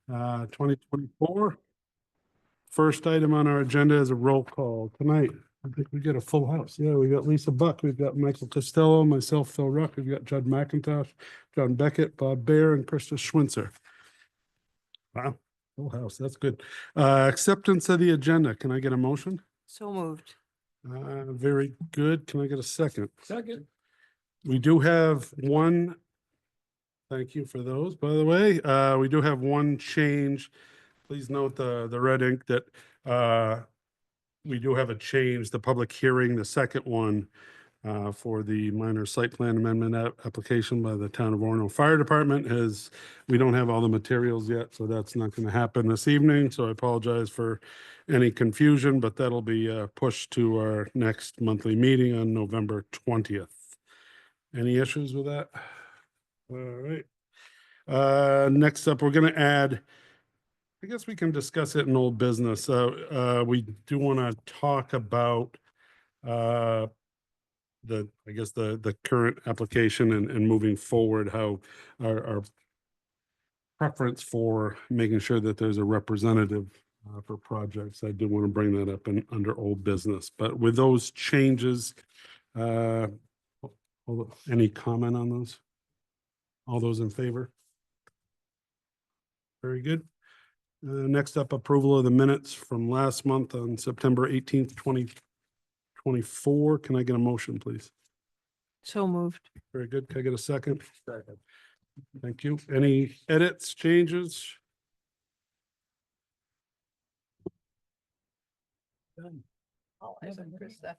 2024. First item on our agenda is a roll call tonight. I think we get a full house. Yeah, we got Lisa Buck, we've got Michael Costello, myself, Phil Ruck, we've got Judd McIntosh, John Beckett, Bob Bear, and Krista Schwintzer. Wow, full house, that's good. Acceptance of the agenda. Can I get a motion? So moved. Very good. Can I get a second? Second. We do have one. Thank you for those, by the way. We do have one change. Please note the red ink that we do have a change, the public hearing, the second one for the minor site plan amendment application by the Town of Orono Fire Department is, we don't have all the materials yet, so that's not going to happen this evening. So I apologize for any confusion, but that'll be pushed to our next monthly meeting on November 20th. Any issues with that? All right. Next up, we're going to add, I guess we can discuss it in old business. We do want to talk about the current application and moving forward, how our preference for making sure that there's a representative for projects. I do want to bring that up under old business, but with those changes, any comment on those? All those in favor? Very good. Next up, approval of the minutes from last month on September 18th, 2024. Can I get a motion, please? So moved. Very good. Can I get a second? Second. Thank you. Any edits, changes? Done. Oh, Krista.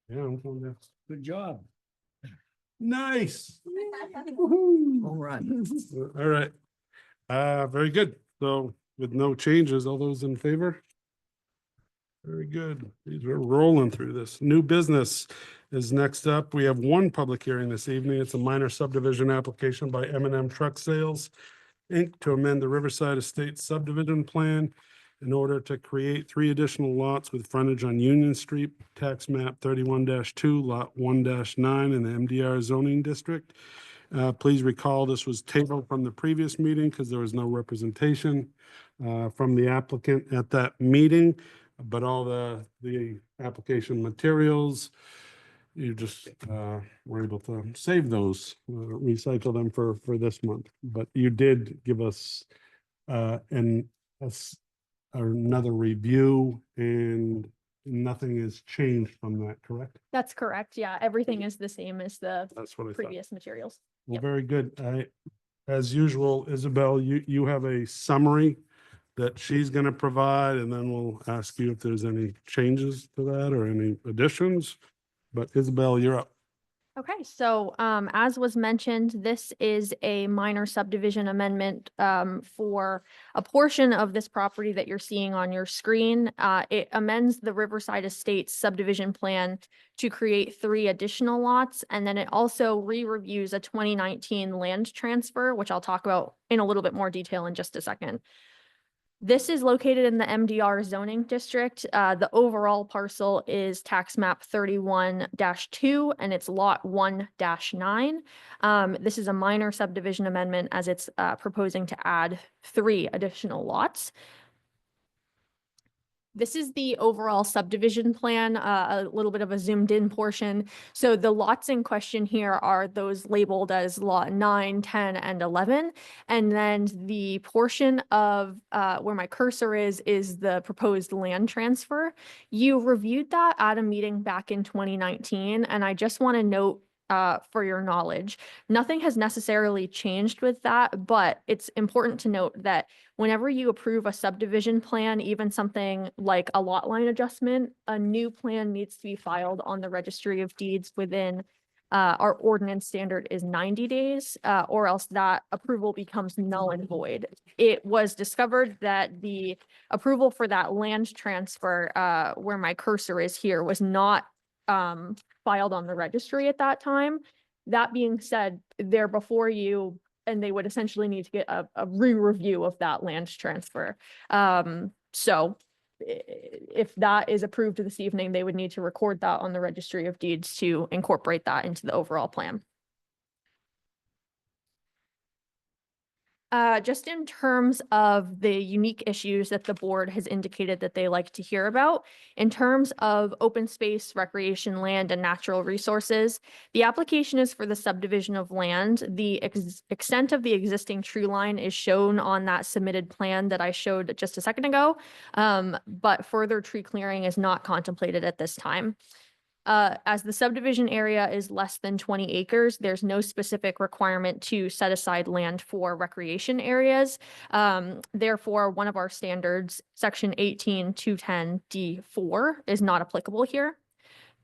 Yeah, I'm going there. Good job. Nice. All right. All right. Very good. So with no changes, all those in favor? Very good. These are rolling through this. New business is next up. We have one public hearing this evening. It's a minor subdivision application by M&M Truck Sales, Inc. to amend the Riverside Estates subdivision plan in order to create 3 additional lots with frontage on Union Street, tax map 31-2, lot 1-9 in the MDR zoning district. Please recall this was tabled from the previous meeting because there was no representation from the applicant at that meeting, but all the application materials, you just were able to save those, recycle them for this month. But you did give us another review, and nothing has changed from that, correct? That's correct. Yeah, everything is the same as the That's what I thought. previous materials. Well, Yep. very good. As usual, Isabel, you have a summary that she's going to provide, and then we'll ask you if there's any changes to that or any additions. But Isabel, you're up. Okay, so as was mentioned, this is a minor subdivision amendment for a portion of this property that you're seeing on your screen. It amends the Riverside Estates subdivision plan to create 3 additional lots, and then it also re-reviews a 2019 land transfer, which I'll talk about in a little bit more detail in just a second. This is located in the MDR zoning district. The overall parcel is tax map 31-2 and it's lot 1-9. This is a minor subdivision amendment as it's proposing to add 3 additional lots. This is the overall subdivision plan, a little bit of a zoomed in portion. So the lots in question here are those labeled as lot 9, 10, and 11. And then the portion of where my cursor is the proposed land transfer. You reviewed that at a meeting back in 2019. And I just want to note for your knowledge, nothing has necessarily changed with that, but it's important to note that whenever you approve a subdivision plan, even something like a lot line adjustment, a new plan needs to be filed on the Registry of Deeds within our ordinance standard is 90 days, or else that approval becomes null and void. It was discovered that the approval for that land transfer, where my cursor is here, was not filed on the registry at that time. That being said, they're before you, and they would essentially need to get a re-review of that land transfer. So if that is approved this evening, they would need to record that on the Registry of Deeds to incorporate that into the overall plan. Just in terms of the unique issues that the board has indicated that they like to hear about, in terms of open space, recreation land, and natural resources, the application is for the subdivision of land. The extent of the existing tree line is shown on that submitted plan that I showed just a second ago, but further tree clearing is not contemplated at this time. As the subdivision area is less than 20 acres, there's no specific requirement to set aside land for recreation areas. Therefore, one of our standards, section 18-210D4, is not applicable here.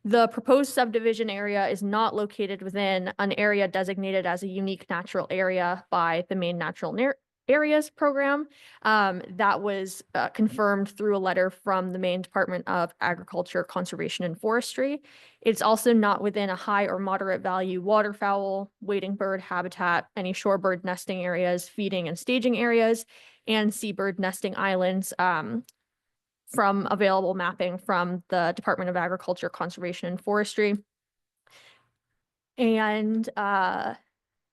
The proposed subdivision area is not located within an area designated as a unique natural area by the Maine Natural Areas Program. That was confirmed through a letter from the Maine Department of Agriculture, Conservation, and Forestry. It's also not within a high or moderate value waterfowl, wading bird habitat, any shorebird nesting areas, feeding and staging areas, and seabird nesting islands from available mapping from the Department of Agriculture, Conservation, and Forestry. And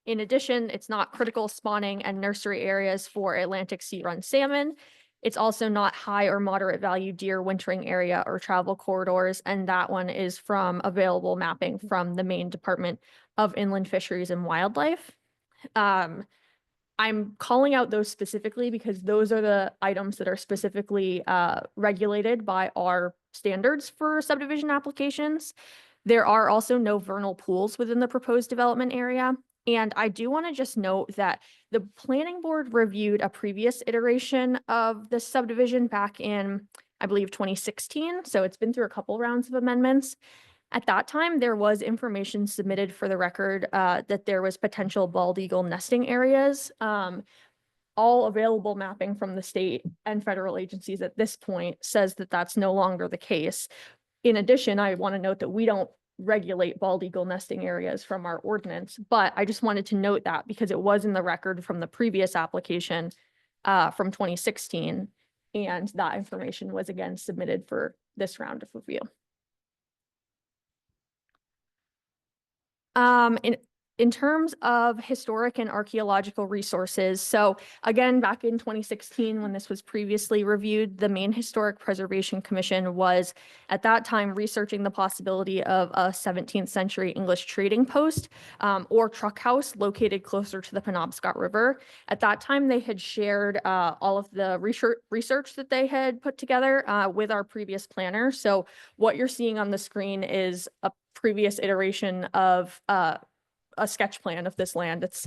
in addition, it's not critical spawning and nursery areas for Atlantic sea run salmon. It's also not high or moderate value deer wintering area or travel corridors. And that one is from available mapping from the Maine Department of Inland Fisheries and Wildlife. I'm calling out those specifically because those are the items that are specifically regulated by our standards for subdivision applications. There are also no vernal pools within the proposed development area. And I do want to just note that the planning board reviewed a previous iteration of the subdivision back in, I believe, 2016. So it's been through a couple rounds of amendments. At that time, there was information submitted for the record that there was potential bald eagle nesting areas. All available mapping from the state and federal agencies at this point says that that's no longer the case. In addition, I want to note that we don't regulate bald eagle nesting areas from our ordinance, but I just wanted to note that because it was in the record from the previous application from 2016, and that information was again submitted for this round of review. In terms of historic and archaeological resources, so again, back in 2016, when this was previously reviewed, the Maine Historic Preservation Commission was at that time researching the possibility of a 17th century English trading post or truck house located closer to the Penobscot River. At that time, they had shared all of the research that they had put together with our previous planner. So what you're seeing on the screen is a previous iteration of a sketch plan of this land. It's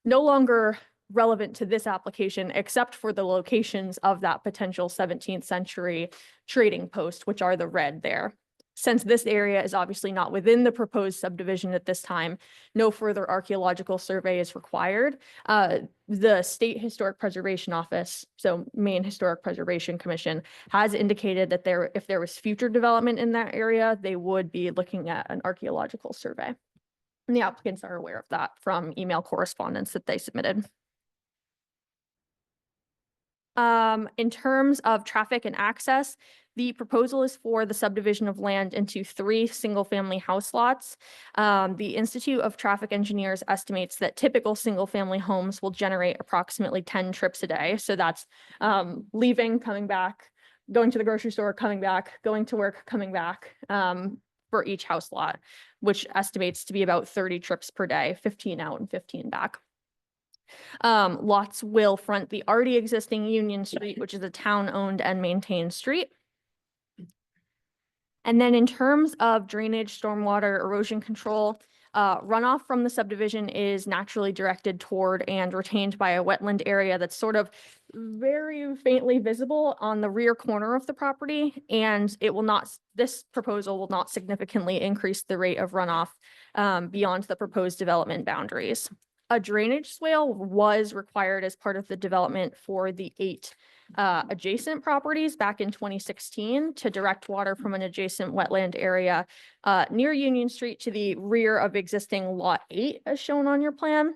no longer relevant to this application, except for the locations of that potential 17th century trading post, which are the red there. Since this area is obviously not within the proposed subdivision at this time, no further archaeological survey is required. The State Historic Preservation Office, so Maine Historic Preservation Commission, has indicated that if there was future development in that area, they would be looking at an archaeological survey. And the applicants are aware of that from email correspondence that they submitted. In terms of traffic and access, the proposal is for the subdivision of land into 3 single-family house lots. The Institute of Traffic Engineers estimates that typical single-family homes will generate approximately 10 trips a day. So that's leaving, coming back, going to the grocery store, coming back, going to work, coming back for each house lot, which estimates to be about 30 trips per day, 15 out and 15 back. Lots will front the already existing Union Street, which is a town-owned and maintained street. And then in terms of drainage, stormwater, erosion control, runoff from the subdivision is naturally directed toward and retained by a wetland area that's sort of very faintly visible on the rear corner of the property. And it will not, this proposal will not significantly increase the rate of runoff beyond the proposed development boundaries. A drainage swale was required as part of the development for the 8 adjacent properties back in 2016 to direct water from an adjacent wetland area near Union Street to the rear of existing Lot 8 as shown on your plan.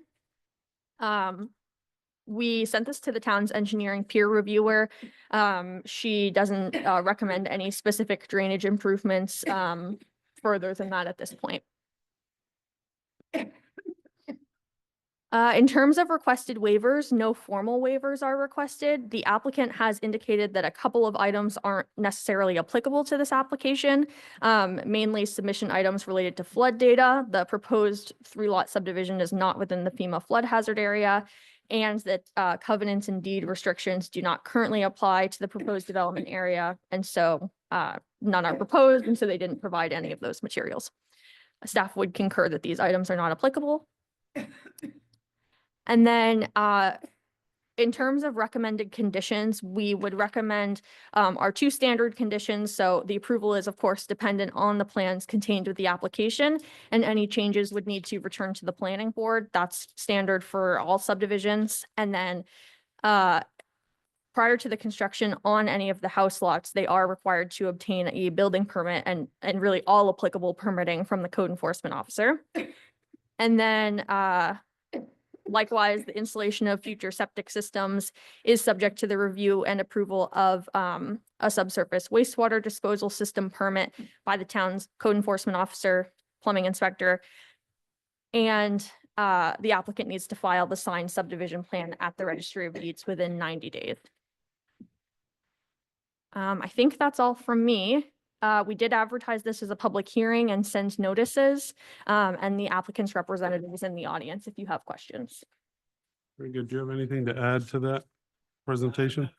We sent this to the town's engineering peer reviewer. She doesn't recommend any specific drainage improvements further than that at this point. In terms of requested waivers, no formal waivers are requested. The applicant has indicated that a couple of items aren't necessarily applicable to this application, mainly submission items related to flood data. The proposed 3-lot subdivision is not within the FEMA flood hazard area, and that covenants and deed restrictions do not currently apply to the proposed development area, and so none are proposed, and so they didn't provide any of those materials. Staff would concur that these items are not applicable. And then in terms of recommended conditions, we would recommend our 2 standard conditions. So the approval is, of course, dependent on the plans contained with the application, and any changes would need to return to the planning board. That's standard for all subdivisions. And then prior to the construction on any of the house lots, they are required to obtain a building permit and really all applicable permitting from the code enforcement officer. And then likewise, the installation of future septic systems is subject to the review and approval of a subsurface wastewater disposal system permit by the town's code enforcement officer, plumbing inspector. And the applicant needs to file the signed subdivision plan at the registry of deeds within 90 days. I think that's all from me. We did advertise this as a public hearing and send notices, and the applicant's representative is in the audience if you have questions. Very good. Do you have anything to add to that presentation?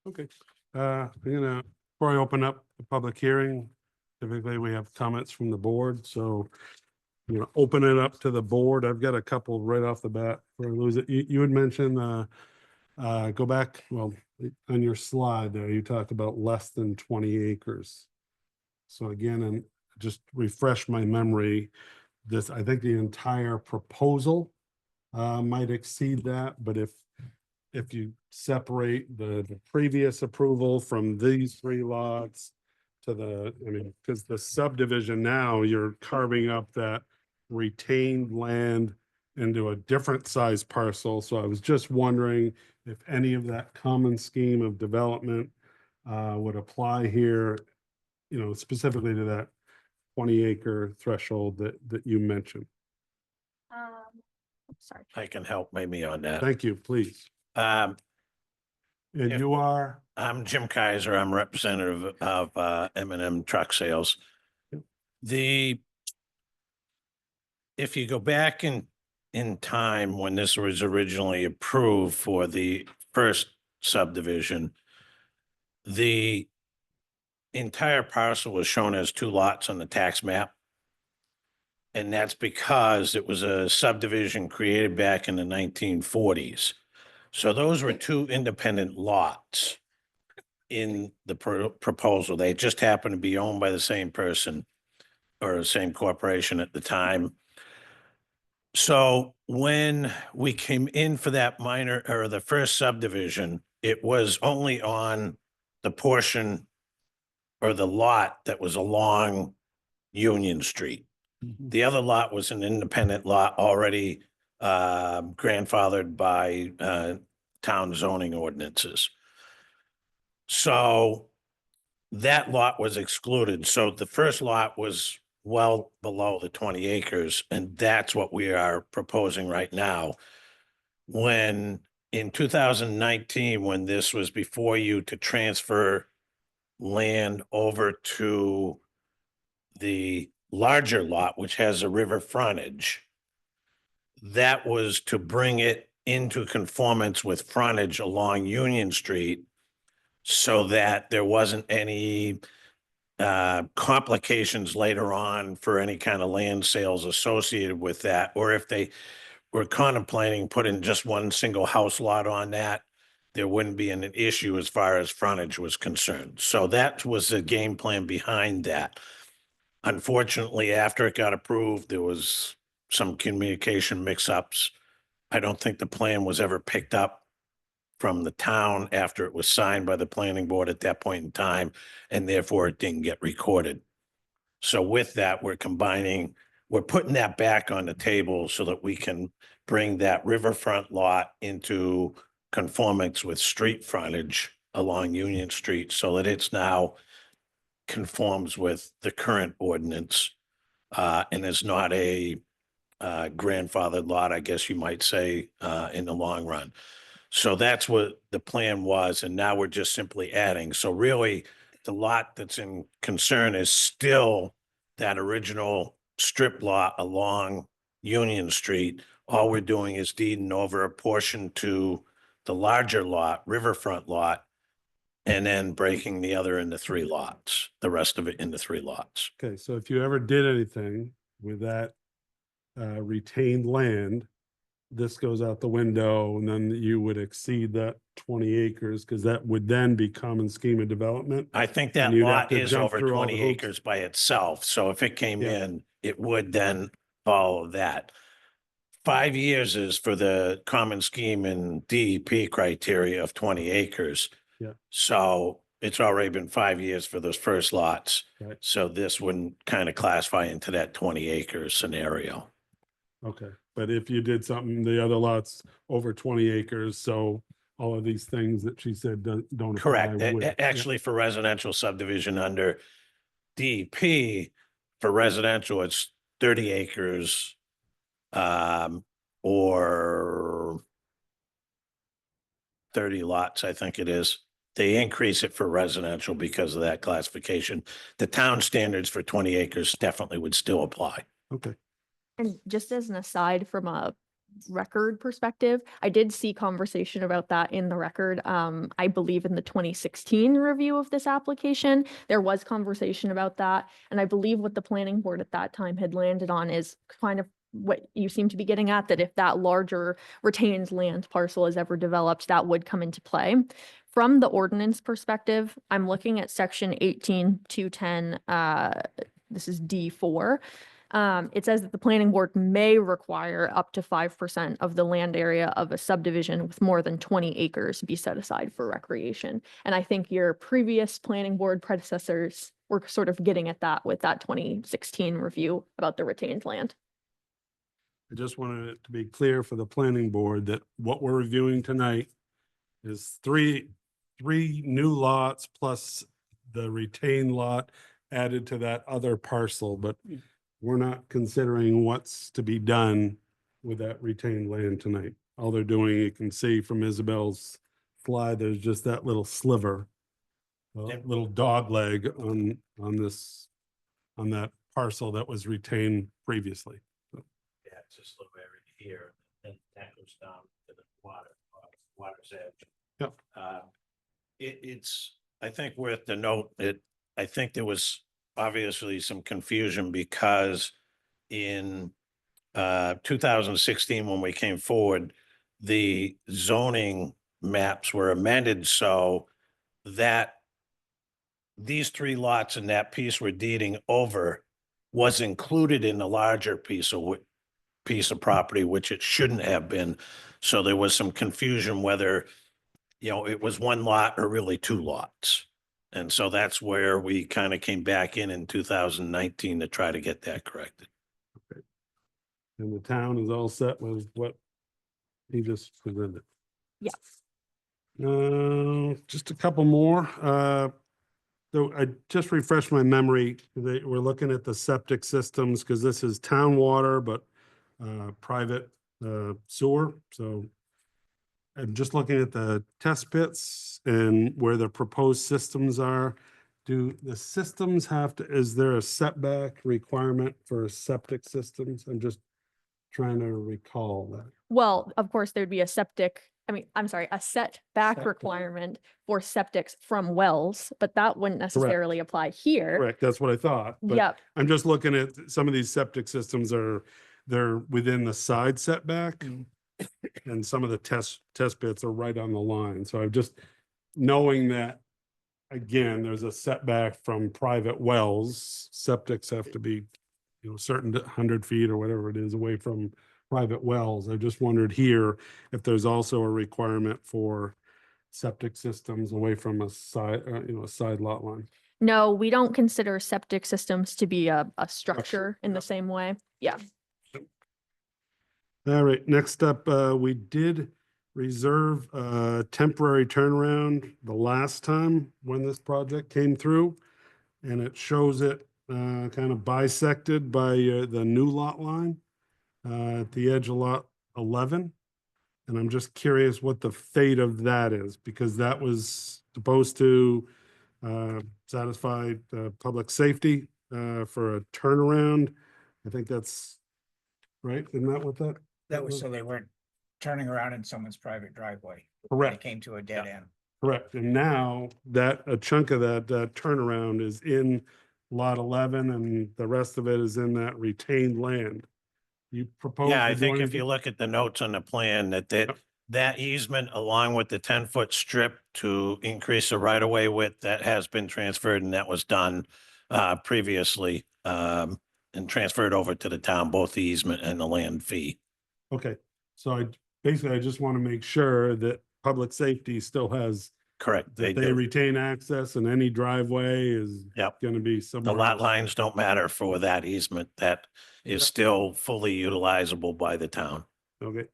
Okay, before I open up the public hearing, typically we have comments from the board, so open it up to the board. I've got a couple right off the bat before I lose it. You had mentioned, go back, well, on your slide there, you talked about less than 20 acres. So again, and just refresh my memory, I think the entire proposal might exceed that, but if you separate the previous approval from these 3 lots to because the subdivision now, you're carving up that retained land into a different size parcel. So I was just wondering if any of that common scheme of development would apply here, specifically to that 20-acre threshold that you mentioned. Sorry. I can help maybe on that. Thank you, please. Um, And If- you are, I'm Jim Kaiser. I'm representative of M&M Truck Sales. If you go back in time when this was originally approved for the first subdivision, the entire parcel was shown as 2 lots on the tax map. And that's because it was a subdivision created back in the 1940s. So those were 2 independent lots in the proposal. They just happened to be owned by the same person or the same corporation at the time. So when we came in for that minor or the first subdivision, it was only on the portion or the lot that was along Union Street. The other lot was an independent lot already grandfathered by town zoning ordinances. So that lot was excluded. So the first lot was well below the 20 acres, and that's what we are proposing right now. When in 2019, when this was before you to transfer land over to the larger lot, which has a river frontage, that was to bring it into conformance with frontage along Union Street so that there wasn't any complications later on for any kind of land sales associated with that, or if they were contemplating putting just one single house lot on that, there wouldn't be an issue as far as frontage was concerned. So that was the game plan behind that. Unfortunately, after it got approved, there was some communication mix-ups. I don't think the plan was ever picked up from the town after it was signed by the planning board at that point in time, and therefore it didn't get recorded. So with that, we're putting that back on the table so that we can bring that riverfront lot into conformance with street frontage along Union Street so that it's now conforms with the current ordinance. and it's not a grandfathered lot, I guess you might say, in the long run. So that's what the plan was, and now we're just simply adding. So really, the lot that's in concern is still that original strip lot along Union Street. All we're doing is deeding over a portion to the larger lot, riverfront lot, and then breaking the other into three lots, the rest of it into three lots. Okay, so if you ever did anything with that retained land, this goes out the window and then you would exceed that 20 acres because that would then be common scheme of development. I think that And you'd have lot to is jump over through all the 20 hoops. acres by itself, so if it came Yeah. in, it would then follow that. 5 years is for the common scheme and DEP criteria of 20 acres. Yeah. So it's already been 5 years for those first lots. Right. So this wouldn't kind of classify into that 20 acre scenario. Okay, but if you did something, the other lots over 20 acres, so all of these things that she said don't apply. Correct. would. Yeah. Actually, for residential subdivision under DEP, for residential, it's 30 acres, or 30 lots, I think it is. They increase it for residential because of that classification. The town standards for 20 acres definitely would still apply. Okay, And just as an aside from a record perspective, I did see conversation about that in the record. I believe in the 2016 review of this application, there was conversation about that. And I believe what the planning board at that time had landed on is kind of what you seem to be getting at, that if that larger retained land parcel is ever developed, that would come into play. From the ordinance perspective, I'm looking at section 18-210, this is D4. It says that the planning board may require up to 5% of the land area of a subdivision with more than 20 acres be set aside for recreation. And I think your previous planning board predecessors were sort of getting at that with that 2016 review about the retained land. I just wanted it to be clear for the planning board that what we're reviewing tonight is three new lots plus the retained lot added to that other parcel, but we're not considering what's to be done with that retained land tonight. All they're doing, you can see from Isabel's slide, there's just that little sliver, a Yep. little dog leg on that parcel that was retained previously. Yeah, it's this little area here, and that goes down to the water's edge. Yep. It's, I think worth the note, I think there was obviously some confusion because in 2016, when we came forward, the zoning maps were amended so that these three lots and that piece we're deeding over was included in the larger piece of property, which it shouldn't have been. So there was some confusion whether, it was one lot or really two lots. And so that's where we kind of came back in 2019 to try to get that corrected. And the town is all set with what he just presented. Yes. Just a couple more. So I just refreshed my memory. We're looking at the septic systems because this is town water, but private sewer. So I'm just looking at the test pits and where the proposed systems are. Do the systems have to, is there a setback requirement for septic systems? I'm just trying to recall that. Well, of course, there'd be a setback Setback. requirement for septics from wells, but that wouldn't necessarily apply here. Correct, that's what I thought. But Yep. I'm just looking at some of these septic systems they're within the side setback. And some of the test pits are right on the line. So I'm just knowing that, again, there's a setback from private wells. Septics have to be, certain 100 feet or whatever it is away from private wells. I just wondered here if there's also a requirement for septic systems away from a side, a side lot line. No, we don't consider septic systems to be a structure in the same way. Yeah. All right, next up, we did reserve a temporary turnaround the last time when this project came through. And it shows it kind of bisected by the new lot line at the edge of lot 11. And I'm just curious what the fate of that is, because that was supposed to satisfy public safety for a turnaround. I think that's right. Isn't that what that? That was so they weren't turning around in someone's private driveway. They Correct. came to a dead end. Correct. And now that a chunk of that turnaround is in lot 11 and the rest of it is in that retained land. You propose. Yeah, I to do think if anything- you look at the notes on the plan, that easement along with the 10-foot strip to increase the right of way width, that has been transferred and that was done previously and transferred over to the town, both the easement and the land fee. Okay, so I just want to make sure that public safety still has, Correct. They that they do. retain access and any driveway is Yep. going to be The somewhere. lot else. lines don't matter for that easement. That is Yep. still fully utilizable by the town. Okay.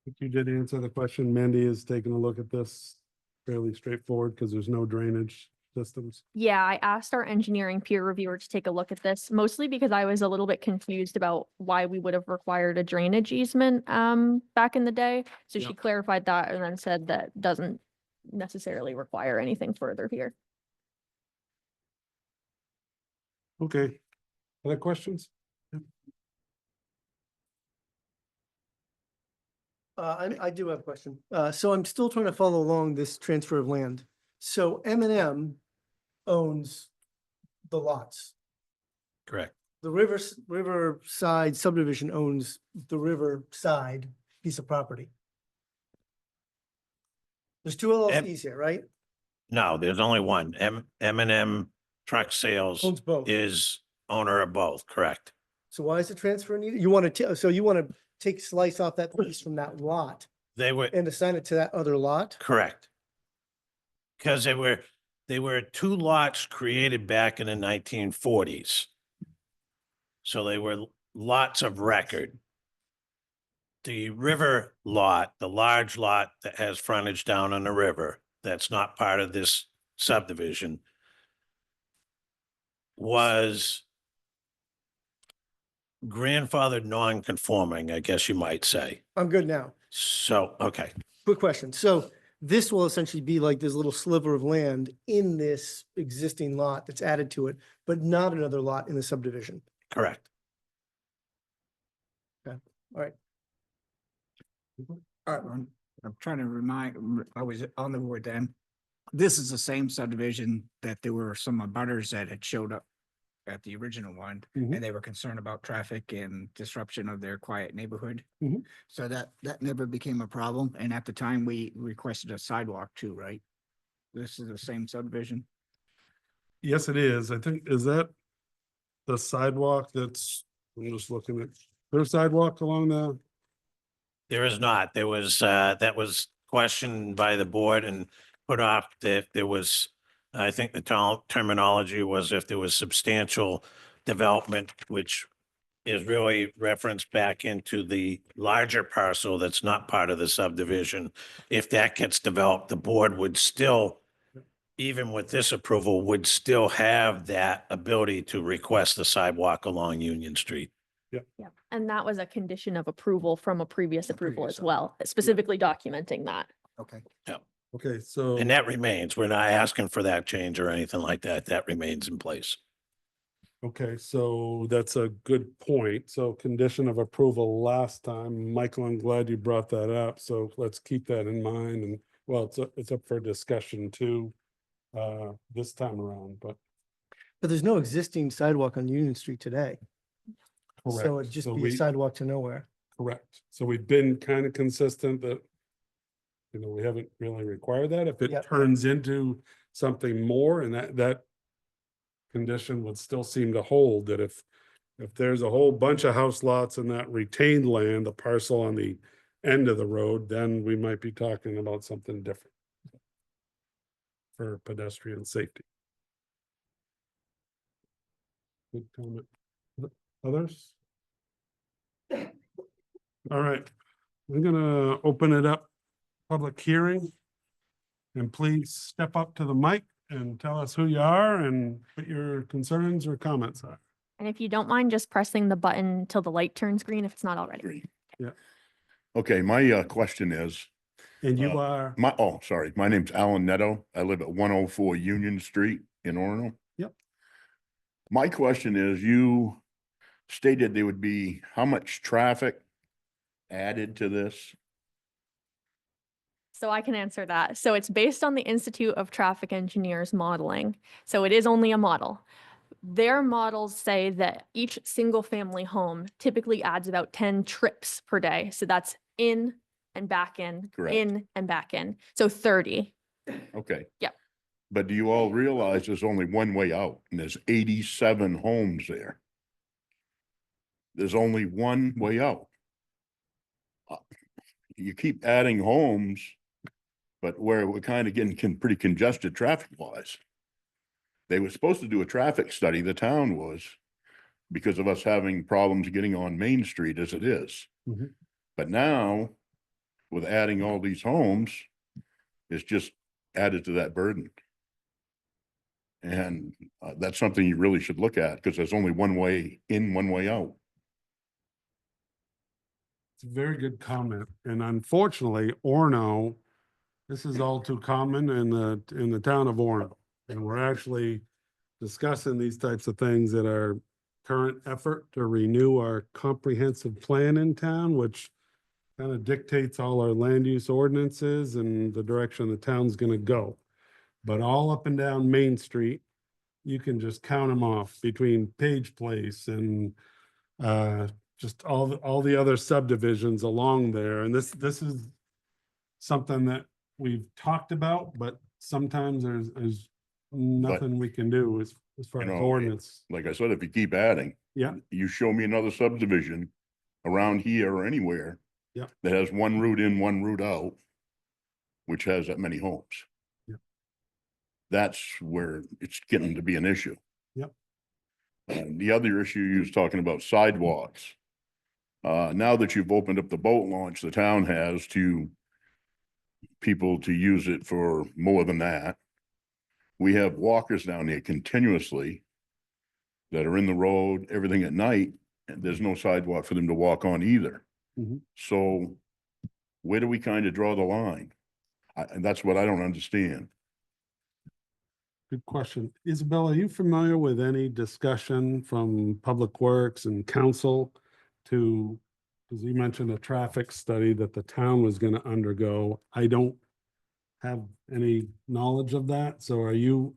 I think you did answer the question. Mandy is taking a look at this, fairly straightforward because there's no drainage systems. Yeah, I asked our engineering peer reviewer to take a look at this, mostly because I was a little bit confused about why we would have required a drainage easement back in the day. So she Yep. clarified that and then said that doesn't necessarily require anything further here. Okay. Other questions? I do have a question. So I'm still trying to follow along this transfer of land. So M&M owns the lots. Correct. The Riverside subdivision owns the Riverside piece of property. There's two LLCs here, right? No, there's only one. M&M Truck Sales Owns both. is owner of both, correct? So why is the transfer needed? You want to, so you want to take slice off that piece from that lot They were, and assign it to that other lot? correct. Because they were two lots created back in the 1940s. So they were lots of record. The river lot, the large lot that has frontage down on the river, that's not part of this subdivision, was grandfathered non-conforming, I guess you might say. I'm good now. So, okay, Quick question. So this will essentially be like this little sliver of land in this existing lot that's added to it, but not another lot in the subdivision. correct. All right. I'm trying to I was on the board then. This is the same subdivision that there were some abutters that had showed up at the original one, Mhm. and they were concerned about traffic and disruption of their quiet neighborhood. Mhm. So that never became a problem. And at the time, we requested a sidewalk too, right? This is the same subdivision. Yes, it is. I think, is that the sidewalk that's, I'm just looking at, there's sidewalk along the, There is not. There was, that was questioned by the board and put off that there was, I think the terminology was if there was substantial development, which is really referenced back into the larger parcel that's not part of the subdivision. If that gets developed, the board would still, even with this approval, would still have that ability to request the sidewalk along Union Street. Yeah, and that was a condition of approval from a previous approval previous as well, specifically documenting that. Okay. okay, so. And that remains. We're not asking for that change or anything like that. That remains in place. Okay, so that's a good point. So condition of approval last time, Michael, I'm glad you brought that up. So let's keep that in mind and, well, it's up for discussion too, this time around, but. But there's no existing sidewalk on Union Street today. So Correct. it'd just So be a we- sidewalk to nowhere. Correct. So we've been kind of consistent that, we haven't really required that. If it Yep. turns into something more and that condition would still seem to hold, that if there's a whole bunch of house lots in that retained land, the parcel on the end of the road, then we might be talking about something different for pedestrian safety. Good comment. Others? All right, I'm gonna open it up, public hearing. And please step up to the mic and tell us who you are and what your concerns or comments are. And if you don't mind just pressing the button till the light turns green if it's not already. Agree. Yeah. Okay, my question is, And you Uh, are, my name's Alan Netto. I live at 104 Union Street in Orono. Yep. My question is, you stated there would be how much traffic added to this? So I can answer that. So it's based on the Institute of Traffic Engineers modeling. So it is only a model. Their models say that each single family home typically adds about 10 trips per day. So that's in and back in, Correct. in and back in. So 30. Okay. Yep. But do you all realize there's only one way out and there's 87 homes there? There's only one way out. You keep adding homes, but where we're kind of getting pretty congested traffic wise. They were supposed to do a traffic study, the town was, because of us having problems getting on Main Street as it is. Mhm. But now, with adding all these homes, it's just added to that burden. And that's something you really should look at, because there's only one way in, one way out. it's a very good comment. And unfortunately, Orono, this is all too common in the town of Orono. And we're actually discussing these types of things at our current effort to renew our comprehensive plan in town, which kind of dictates all our land use ordinances and the direction the town's gonna go. But all up and down Main Street, you can just count them off between Page Place and just all the other subdivisions along there. And this is something that we've talked about, but sometimes there's nothing we can do as far You as know, ordinance. Like I said, if you keep adding. Yeah. You show me another subdivision around here or anywhere. Yeah. That has one route in, one route out, which has that many homes. Yeah. That's where it's getting to be an issue. Yep. And the other issue you was talking about sidewalks. Now that you've opened up the boat launch, the town has to people to use it for more than that. We have walkers down there continuously that are in the road, everything at night, and there's no sidewalk for them to walk on either. Mhm. So where do we kind of draw the line? And that's what I don't understand. Good question. Isabel, are you familiar with any discussion from Public Works and council to, because you mentioned a traffic study that the town was gonna undergo. I don't have any knowledge of that. So are you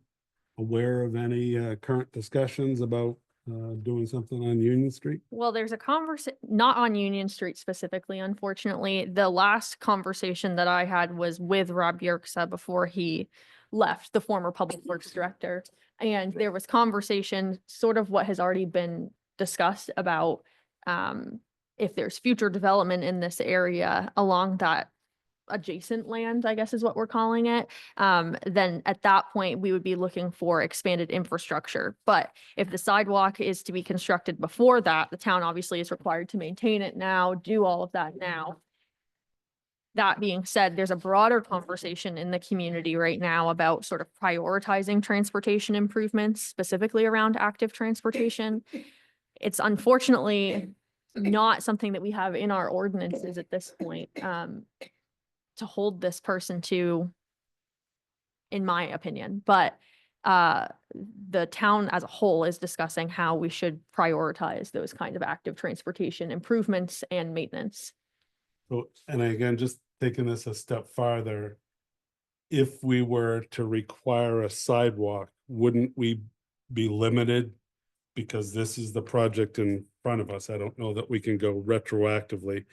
aware of any current discussions about doing something on Union Street? Well, there's a not on Union Street specifically, unfortunately. The last conversation that I had was with Rob Yerxa before he left, the former Public Works Director. And there was conversation, sort of what has already been discussed about if there's future development in this area along that adjacent land, I guess is what we're calling it, then at that point, we would be looking for expanded infrastructure. But if the sidewalk is to be constructed before that, the town obviously is required to maintain it now, do all of that now. That being said, there's a broader conversation in the community right now about sort of prioritizing transportation improvements, specifically around active transportation. It's unfortunately not something that we have in our ordinances at this point. To hold this person to, in my opinion, but the town as a whole is discussing how we should prioritize those kind of active transportation improvements and maintenance. So, and again, just taking this a step farther, if we were to require a sidewalk, wouldn't we be limited? Because this is the project in front of us. I don't know that we can go retroactively.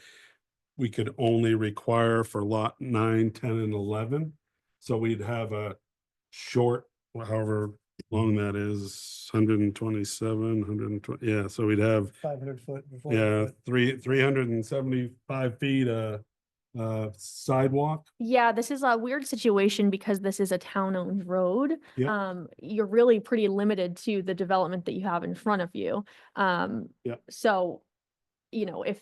We could only require for lot 9, 10, and 11. So we'd have a short, however long that is, 127, 120, yeah, so we'd have, 500 foot. yeah, 375 feet, sidewalk. Yeah, this is a weird situation because this is a town-owned road. Yeah. You're really pretty limited to the development that you have in front of you. Yeah. So, you know, if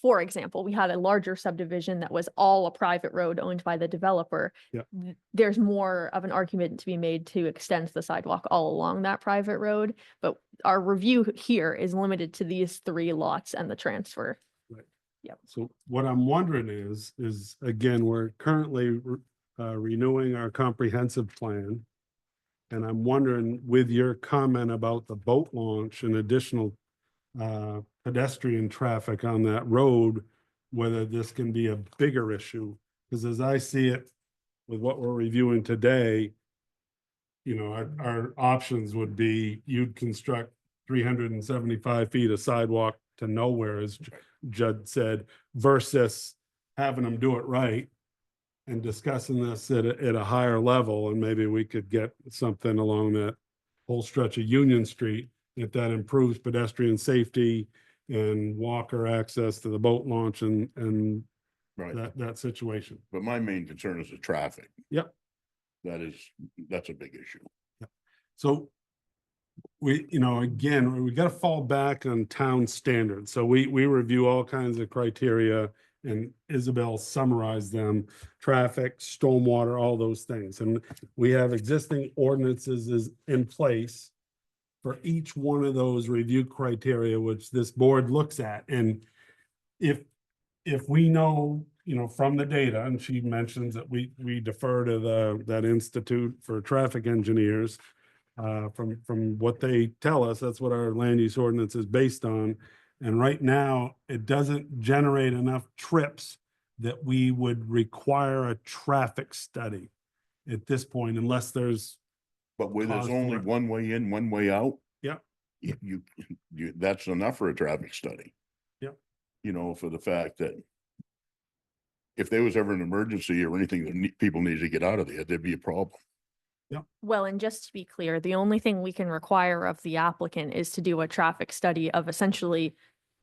for example, we had a larger subdivision that was all a private road owned by the developer. Yep. There's more of an argument to be made to extend the sidewalk all along that private road, but our review here is limited to these 3 lots and the transfer. So what I'm wondering is again, we're currently renewing our comprehensive plan. And I'm wondering, with your comment about the boat launch and additional pedestrian traffic on that road, whether this can be a bigger issue. Because as I see it, with what we're reviewing today, you know, our options would be you'd construct 375 feet of sidewalk to nowhere, as Judd said, versus having them do it right and discussing this at a higher level, and maybe we could get something along that whole stretch of Union Street, if that improves pedestrian safety and walker access to the boat launch and Right. that situation. But my main concern is the traffic. Yep. That's a big issue. So we, you know, again, we got to fall back on town standards. So we review all kinds of criteria, and Isabel summarized them: traffic, stormwater, all those things. And we have existing ordinances in place for each one of those review criteria, which this board looks at. And if we know, you know, from the data, and she mentions that we defer to that Institute for Traffic Engineers, from what they tell us, that's what our land use ordinance is based on. And right now, it doesn't generate enough trips that we would require a traffic study at this point, unless there's, But where there's Cause only for it. one way in, one way out. Yeah. You, that's enough for a traffic study. Yep. You know, for the fact that if there was ever an emergency or anything that people needed to get out of there, there'd be a problem. Well, and just to be clear, the only thing we can require of the applicant is to do a traffic study of essentially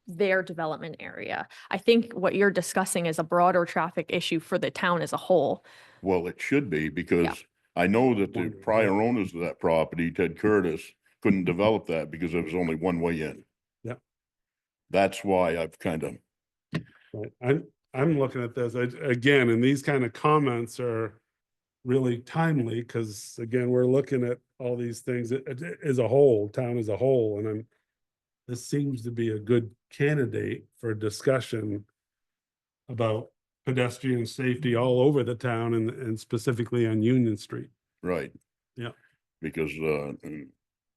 their development area. I think what you're discussing is a broader traffic issue for the town as a whole. Well, it should be, because I know that the prior owners of that property, Ted Curtis, couldn't develop that because there was only one way in. Yep. That's why I've kind of, right, I'm looking at this, again, and these kind of comments are really timely, because again, we're looking at all these things as a whole, town as a whole, and this seems to be a good candidate for discussion about pedestrian safety all over the town, and specifically on Union Street. right. Yeah. Because,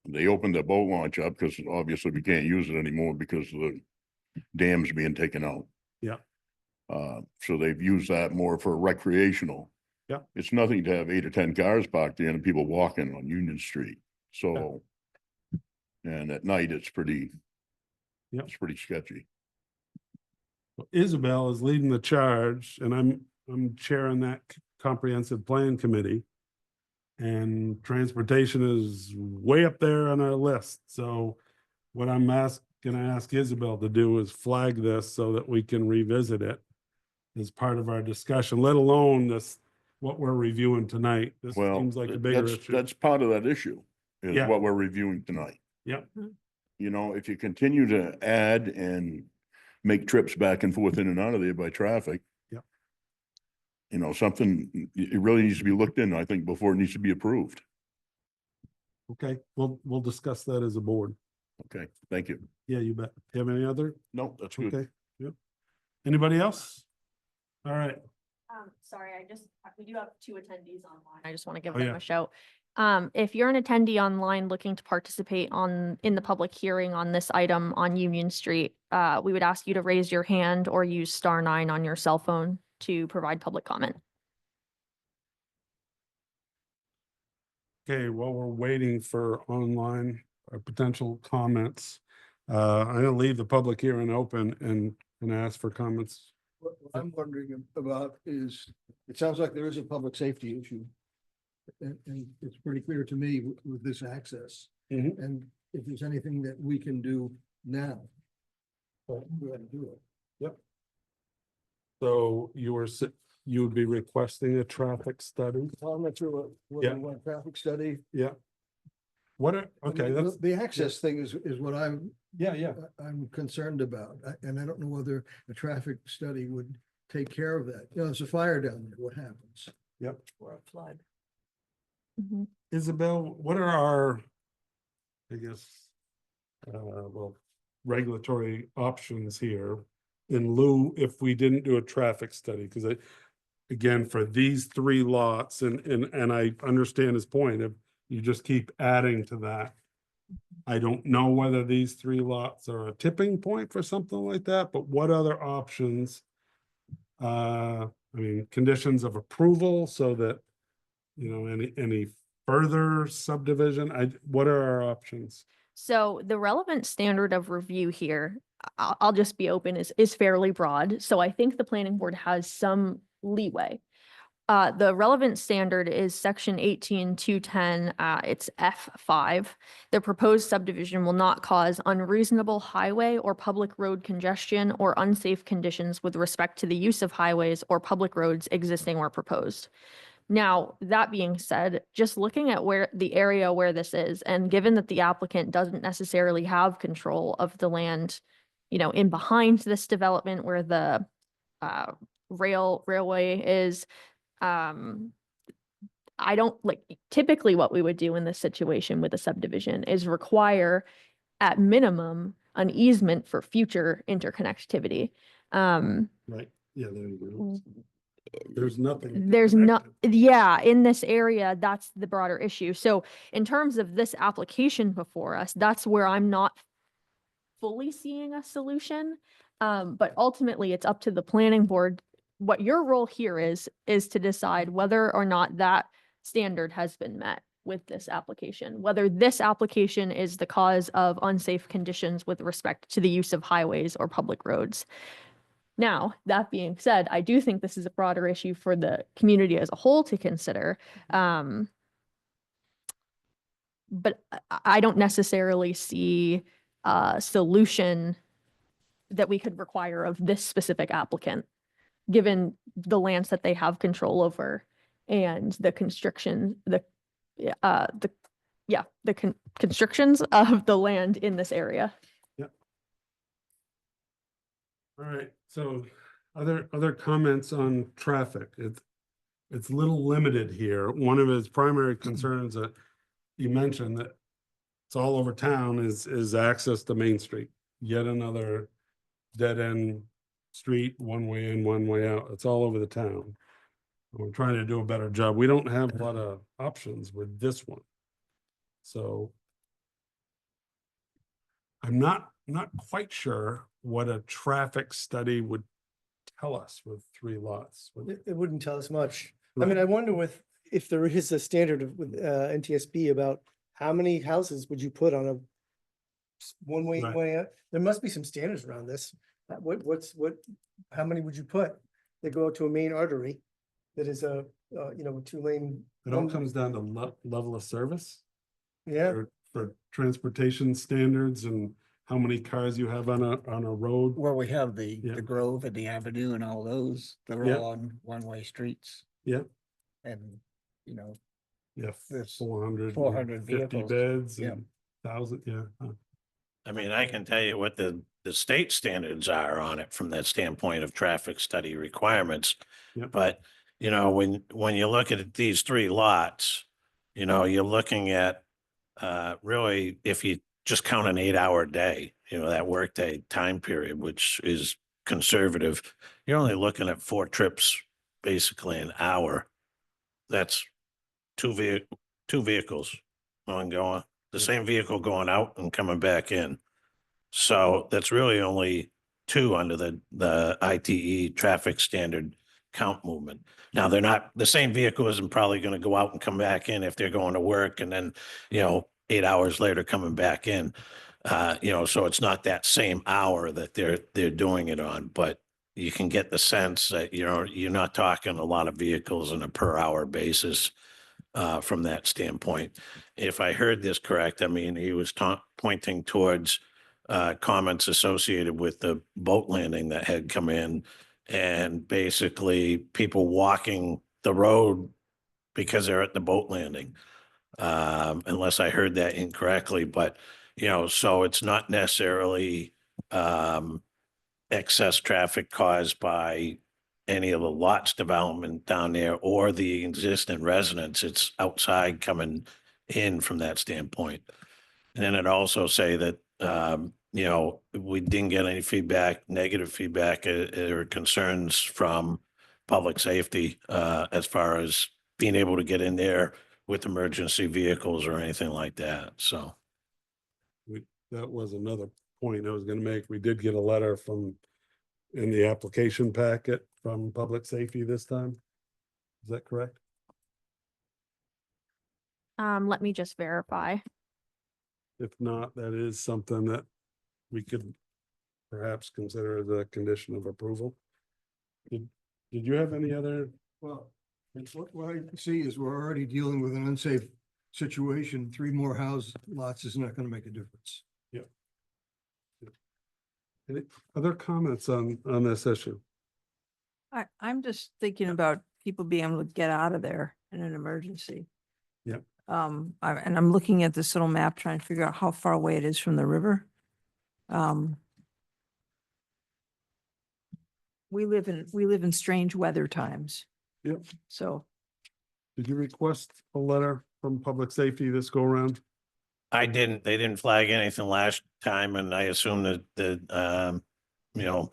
they opened the boat launch up because obviously we can't use it anymore because of the dams being taken out. Yeah. So they've used that more for recreational. Yeah. It's nothing to have 8 or 10 cars parked in and people walking on Union Street. So, and at night it's pretty, Yep. it's pretty sketchy. Isabel is leading the charge, and I'm chairing that comprehensive plan committee. And transportation is way up there on our list. So what I'm gonna ask Isabel to do is flag this so that we can revisit it as part of our discussion, let alone what we're reviewing tonight. This Well, seems like a bigger that's, issue. that's part of that issue, is Yeah. what we're reviewing tonight. Yep. You know, if you continue to add and make trips back and forth in and out of there by traffic. Yep. You know, something, it really needs to be looked in, I think, before it needs to be approved. Okay, we'll discuss that as a board. Okay, thank you. Yeah, you bet. You have any other? No, that's good. Okay, yep. Anybody else? All right, Sorry, we do have 2 attendees online. I just want to give Oh, them yeah. a shout. If you're an attendee online looking to participate in the public hearing on this item on Union Street, we would ask you to raise your hand or use *9 on your cell phone to provide public comment. okay, while we're waiting for online or potential comments, I'm gonna leave the public hearing open and ask for comments. What I'm wondering about is, it sounds like there is a public safety issue. And it's pretty clear to me with this access. Mhm. And if there's anything that we can do now. Well, we ought to do it. So you would be requesting a traffic study? Well, I'm not sure Yeah. what traffic study. Yeah. What are, I okay, mean, that's, The access thing is what yeah, yeah. I'm concerned about, and I don't know whether a traffic study would take care of that. You know, there's a fire down there, what happens? Yep. Or a flood. Mhm. Isabel, what are our, I guess, well, regulatory options here in lieu if we didn't do a traffic study? Because again, for these three lots, and I understand his point, if you just keep adding to that. I don't know whether these three lots are a tipping point for something like that, but what other options? I mean, conditions of approval so that, you know, any further subdivision, what are our options? So the relevant standard of review here, I'll just be open, is fairly broad. So I think the planning board has some leeway. The relevant standard is section 18-210, it's F5. The proposed subdivision will not cause unreasonable highway or public road congestion or unsafe conditions with respect to the use of highways or public roads existing or proposed. Now, that being said, just looking at where the area where this is, and given that the applicant doesn't necessarily have control of the land, you know, in behind this development where the railway is, I don't like, typically what we would do in this situation with a subdivision is require at minimum an easement for future interconnectivity. Right, yeah, there you go. There's nothing. to There's connect not, it. yeah, in this area, that's the broader issue. So in terms of this application before us, that's where I'm not fully seeing a solution. But ultimately, it's up to the planning board. What your role here is to decide whether or not that standard has been met with this application, whether this application is the cause of unsafe conditions with respect to the use of highways or public roads. Now, that being said, I do think this is a broader issue for the community as a whole to consider. But I don't necessarily see a solution that we could require of this specific applicant, given the lands that they have control over and the constrictions, constrictions of the land in this area. All right, so other comments on traffic? It's a little limited here. One of his primary concerns that you mentioned that it's all over town is access to Main Street. Yet another dead end street, one way in, one way out. It's all over the town. We're trying to do a better job. We don't have a lot of options with this one. So I'm not quite sure what a traffic study would tell us with three lots. It wouldn't tell us much. I mean, I wonder if there is a standard with NTSB about how many houses would you put on a one way, Right. way out? There must be some standards around this. How many would you put? They go out to a main artery that is a 2-lane. It all comes down to level of service. Yeah, For transportation standards and how many cars you have on a road. Where we have Yeah. the Grove and the Avenue and all those, they're Yeah. all on one-way streets. Yeah. And, you know, Yeah, There's 450 vehicles. beds Yeah. and 1,000, yeah. I mean, I can tell you what the state standards are on it from that standpoint of traffic study requirements. Yep. But, you know, when you look at these three lots, you know, you're looking at really, if you just count an 8-hour day, you know, that workday time period, which is conservative, you're only looking at 4 trips, basically an hour. That's two vehicles ongoing, the same vehicle going out and coming back in. So that's really only 2 under the ITE traffic standard count movement. Now, they're not, the same vehicle isn't probably going to go out and come back in if they're going to work and then, you know, 8 hours later coming back in. You know, so it's not that same hour that they're doing it on, but you can get the sense that, you know, you're not talking a lot of vehicles on a per hour basis from that standpoint. If I heard this correct, I mean, he was pointing towards comments associated with the boat landing that had come in and basically people walking the road because they're at the boat landing. unless I heard that incorrectly, but, you know, so it's not necessarily, excess traffic caused by any of the lots development down there or the existing residents. It's outside coming in from that standpoint. And then it also say that, you know, we didn't get any feedback, negative feedback or concerns from public safety, as far as being able to get in there with emergency vehicles or anything like that. So, That was another point I was gonna make. We did get a letter from, in the application packet from public safety this time. Is that correct? Let me just verify. If not, that is something that we could perhaps consider as a condition of approval. Did you have any other? Well, what I see is we're already dealing with an unsafe situation. 3 more house lots is not gonna make a difference. Any other comments on this issue? I'm just thinking about people being able to get out of there in an emergency. Yep. And I'm looking at this little map, trying to figure out how far away it is from the river. We live in strange weather times. Yep. So Did you request a letter from public safety this go around? they didn't flag anything last time, and I assume you know,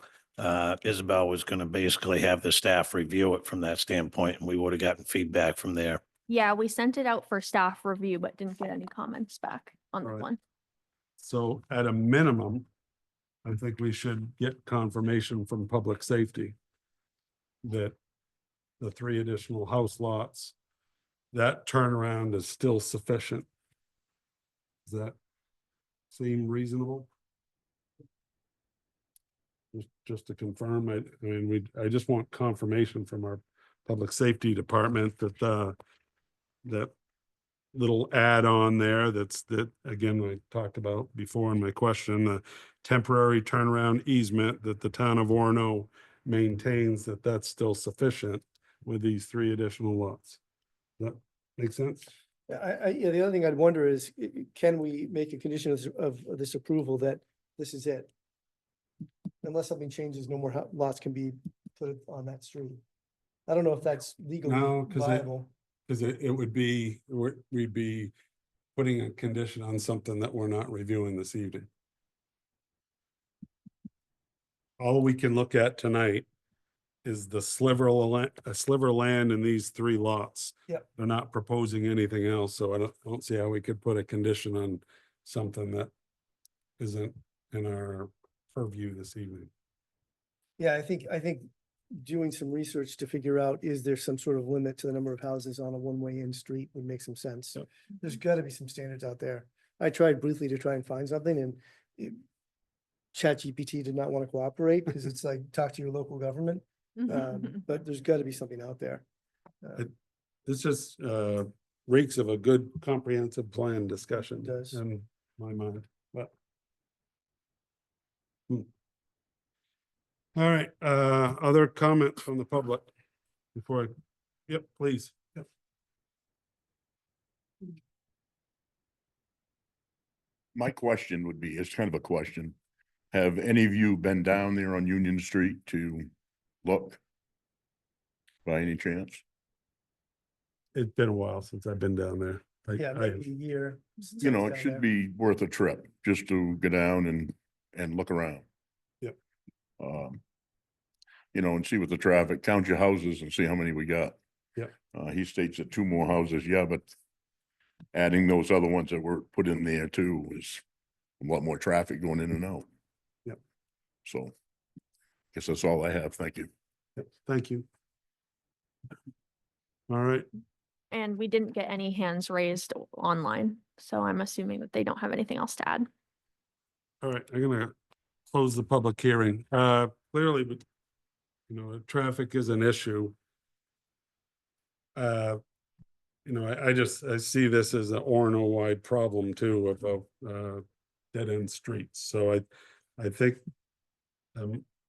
Isabel was gonna basically have the staff review it from that standpoint, and we would have gotten feedback from there. Yeah, we sent it out for staff review, but didn't get any comments back on that Alright. one. So at a minimum, I think we should get confirmation from public safety that the 3 additional house lots, that turnaround is still sufficient. Does that seem reasonable? Just to confirm, I mean, I just want confirmation from our public safety department that that little add-on there that, again, I talked about before in my question, the temporary turnaround easement that the town of Orono maintains, that's still sufficient with these 3 additional lots. Does that make sense? Yeah, the other thing I'd wonder is, can we make a condition of this approval that this is it? Unless something changes, no more lots can be put on that street. I don't know if that's legally No, 'cause viable. Because it would be, we'd be putting a condition on something that we're not reviewing this evening. All we can look at tonight is the sliver of land in these 3 lots. Yep. They're not proposing anything else, so I don't see how we could put a condition on something that isn't in our purview this evening. Yeah, I think doing some research to figure out, is there some sort of limit to the number of houses on a one-way in street would make some sense. Yep. There's gotta be some standards out there. I tried briefly to try and find something, and ChatGPT did not want to cooperate because it's like, talk to your local government. But there's gotta be something out there. This just reeks of a good comprehensive plan discussion. It does. In my mind, but. All right, other comments from the public before yep, please. Yep. My question would be, it's kind of a question. Have any of you been down there on Union Street to look? By any chance? It's been a while since I've been down there. Yeah, maybe a year. since I You know, was it down should there. be worth a trip just to go down and look around. Yep. You know, and see what the traffic, count your houses and see how many we got. Yep. He states that 2 more houses, yeah, but adding those other ones that were put in there too is a lot more traffic going in and out. Yep. So, guess that's all I have. Thank you. Yep, thank you. All right, And we didn't get any hands raised online, so I'm assuming that they don't have anything else to add. all right, I'm gonna close the public hearing. Clearly, but you know, traffic is an issue. You know, I see this as an Orono-wide problem too of dead-end streets. So I think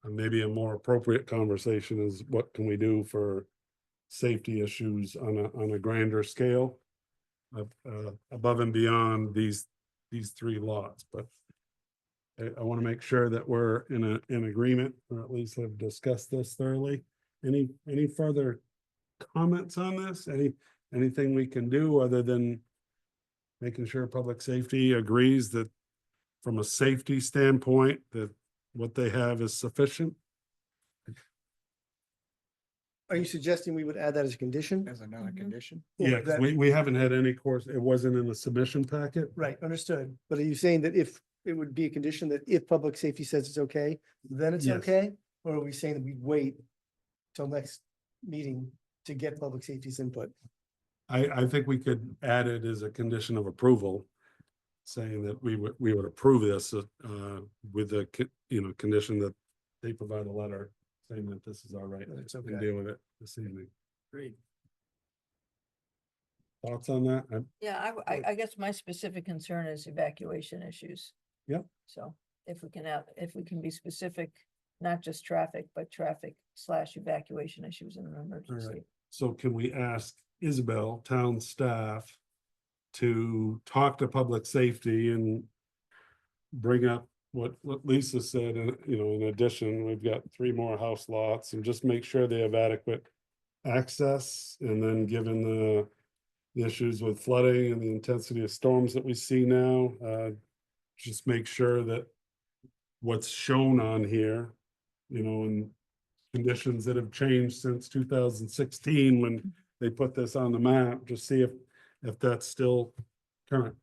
maybe a more appropriate conversation is what can we do for safety issues on a grander scale? above and beyond these three lots, but I want to make sure that we're in agreement, or at least have discussed this thoroughly. Any further comments on this? Anything we can do other than making sure public safety agrees that from a safety standpoint, that what they have is sufficient? Are you suggesting we would add that as a condition? As another Mhm. condition. Or Yeah, 'cause that- we haven't had any course, it wasn't in the submission packet. Right, understood. But are you saying that if it would be a condition that if public safety says it's okay, then it's Yes. okay? Or are we saying that we'd wait till next meeting to get public safety's input? I think we could add it as a condition of approval, saying that we would approve this, with the, condition that they provide a letter saying that this is all right. That's And okay. deal with it this evening. Great. Thoughts on that? Yeah, I guess my specific concern is evacuation issues. Yep. So if we can be specific, not just traffic, but traffic/evacuation issues in an emergency. So can we ask Isabel, town staff, to talk to public safety and bring up what Lisa said, and, in addition, we've got 3 more house lots, and just make sure they have adequate access, and then given the issues with flooding and the intensity of storms that we see now, just make sure that what's shown on here, and conditions that have changed since 2016 when they put this on the map, just see if that's still current.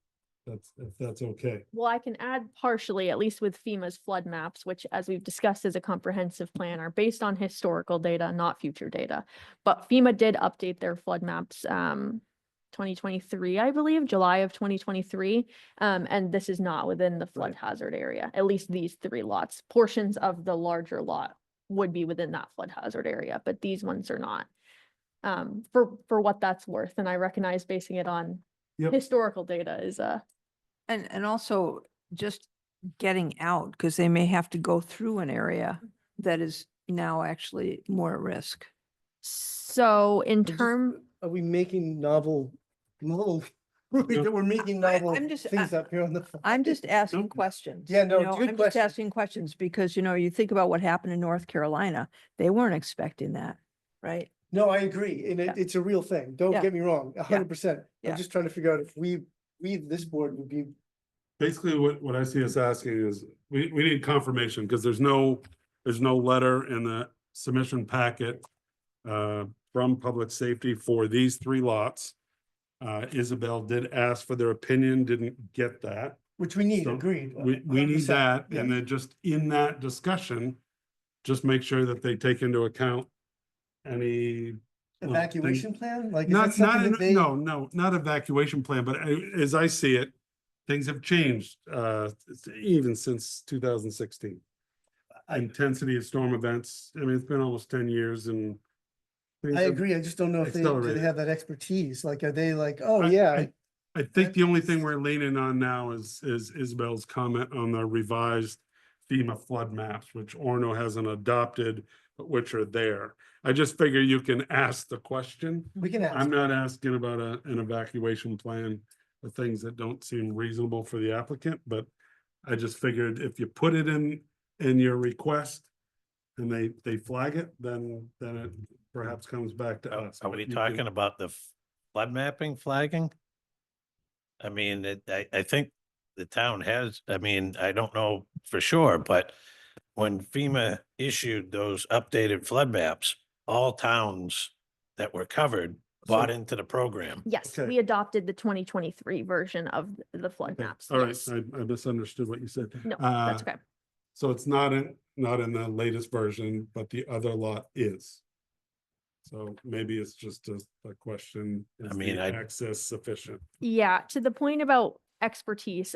If that's okay. Well, I can add partially, at least with FEMA's flood maps, which as we've discussed is a comprehensive plan, are based on historical data, not future data. But FEMA did update their flood maps, 2023, I believe, July of 2023. And this is not within the flood hazard area, at least these 3 lots. Portions of the larger lot would be within that flood hazard area, but these ones are not. For what that's worth, and I recognize basing it on Yep. historical data is And also just getting out, because they may have to go through an area that is now actually more at risk. so in Just- term. Are we making novel, we're making novel I'm just- things up here on the. I'm just asking Nope. questions. Yeah, no, you it's a know, good I'm just question. asking questions because, you think about what happened in North Carolina, they weren't expecting that, right? No, I agree. And Yeah. it's a real thing. Don't Yeah. get me wrong, 100%. Yeah. I'm just trying to figure out if we, this board would be, Basically, what I see us asking is, we need confirmation, because there's no letter in the submission packet from public safety for these 3 lots. Isabel did ask for their opinion, didn't get that. which we need, So agreed. We need 100%. that, Yeah. and then just in that discussion, just make sure that they take into account any. Evacuation plan? Like, is that Not, something that they? no, not evacuation plan, but as I see it, things have changed, even since 2016. Intensity of storm events, I mean, it's been almost 10 years and. things I have- agree. I just don't know if they, do they accelerated. have that expertise? Like, are they like, oh, I- yeah, I think the only thing we're leaning on now is Isabel's comment on the revised FEMA flood maps, which Orono hasn't adopted, but which are there. I just figure you can ask the question. we can ask. I'm not asking about an evacuation plan for things that don't seem reasonable for the applicant, but I just figured if you put it in your request and they flag it, then it perhaps comes back to us. Are But we you can- talking about the flood mapping flagging? I mean, I think the town has, I mean, I don't know for sure, but when FEMA issued those updated flood maps, all towns that were covered bought So- into the program. Yes, Okay. we adopted the 2023 version of the flood Okay, maps. all right, yes. I misunderstood what you said. No, that's okay. So it's not in the latest version, but the other lot is. So maybe it's just a question, is mean, the I- access sufficient? Yeah, to the point about expertise,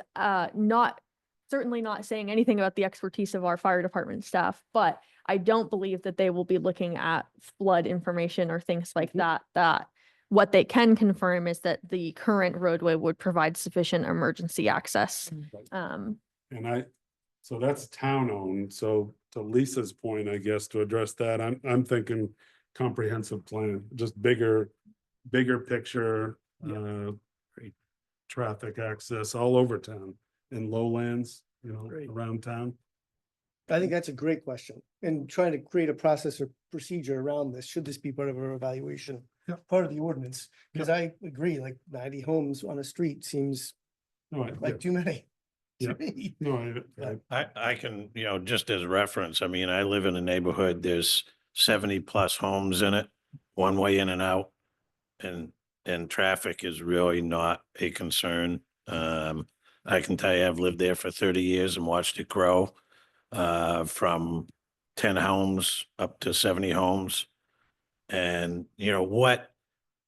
certainly not saying anything about the expertise of our fire department staff, but I don't believe that they will be looking at flood information or things like that. What they can confirm is that the current roadway would provide sufficient emergency access. And so that's town owned, so to Lisa's point, I guess, to address that, I'm thinking comprehensive plan, just bigger picture. traffic access all over town in lowlands, Great. around town. I think that's a great question, and trying to create a process or procedure around this, should this be part of our evaluation? Yep. Part of the ordinance, because I agree, like 90 homes on a street seems No, like too many. to Yep. me. no, I can, just as reference, I mean, I live in a neighborhood, there's 70+ homes in it, one way in and out. And traffic is really not a concern. I can tell you, I've lived there for 30 years and watched it grow, from 10 homes up to 70 homes. And, what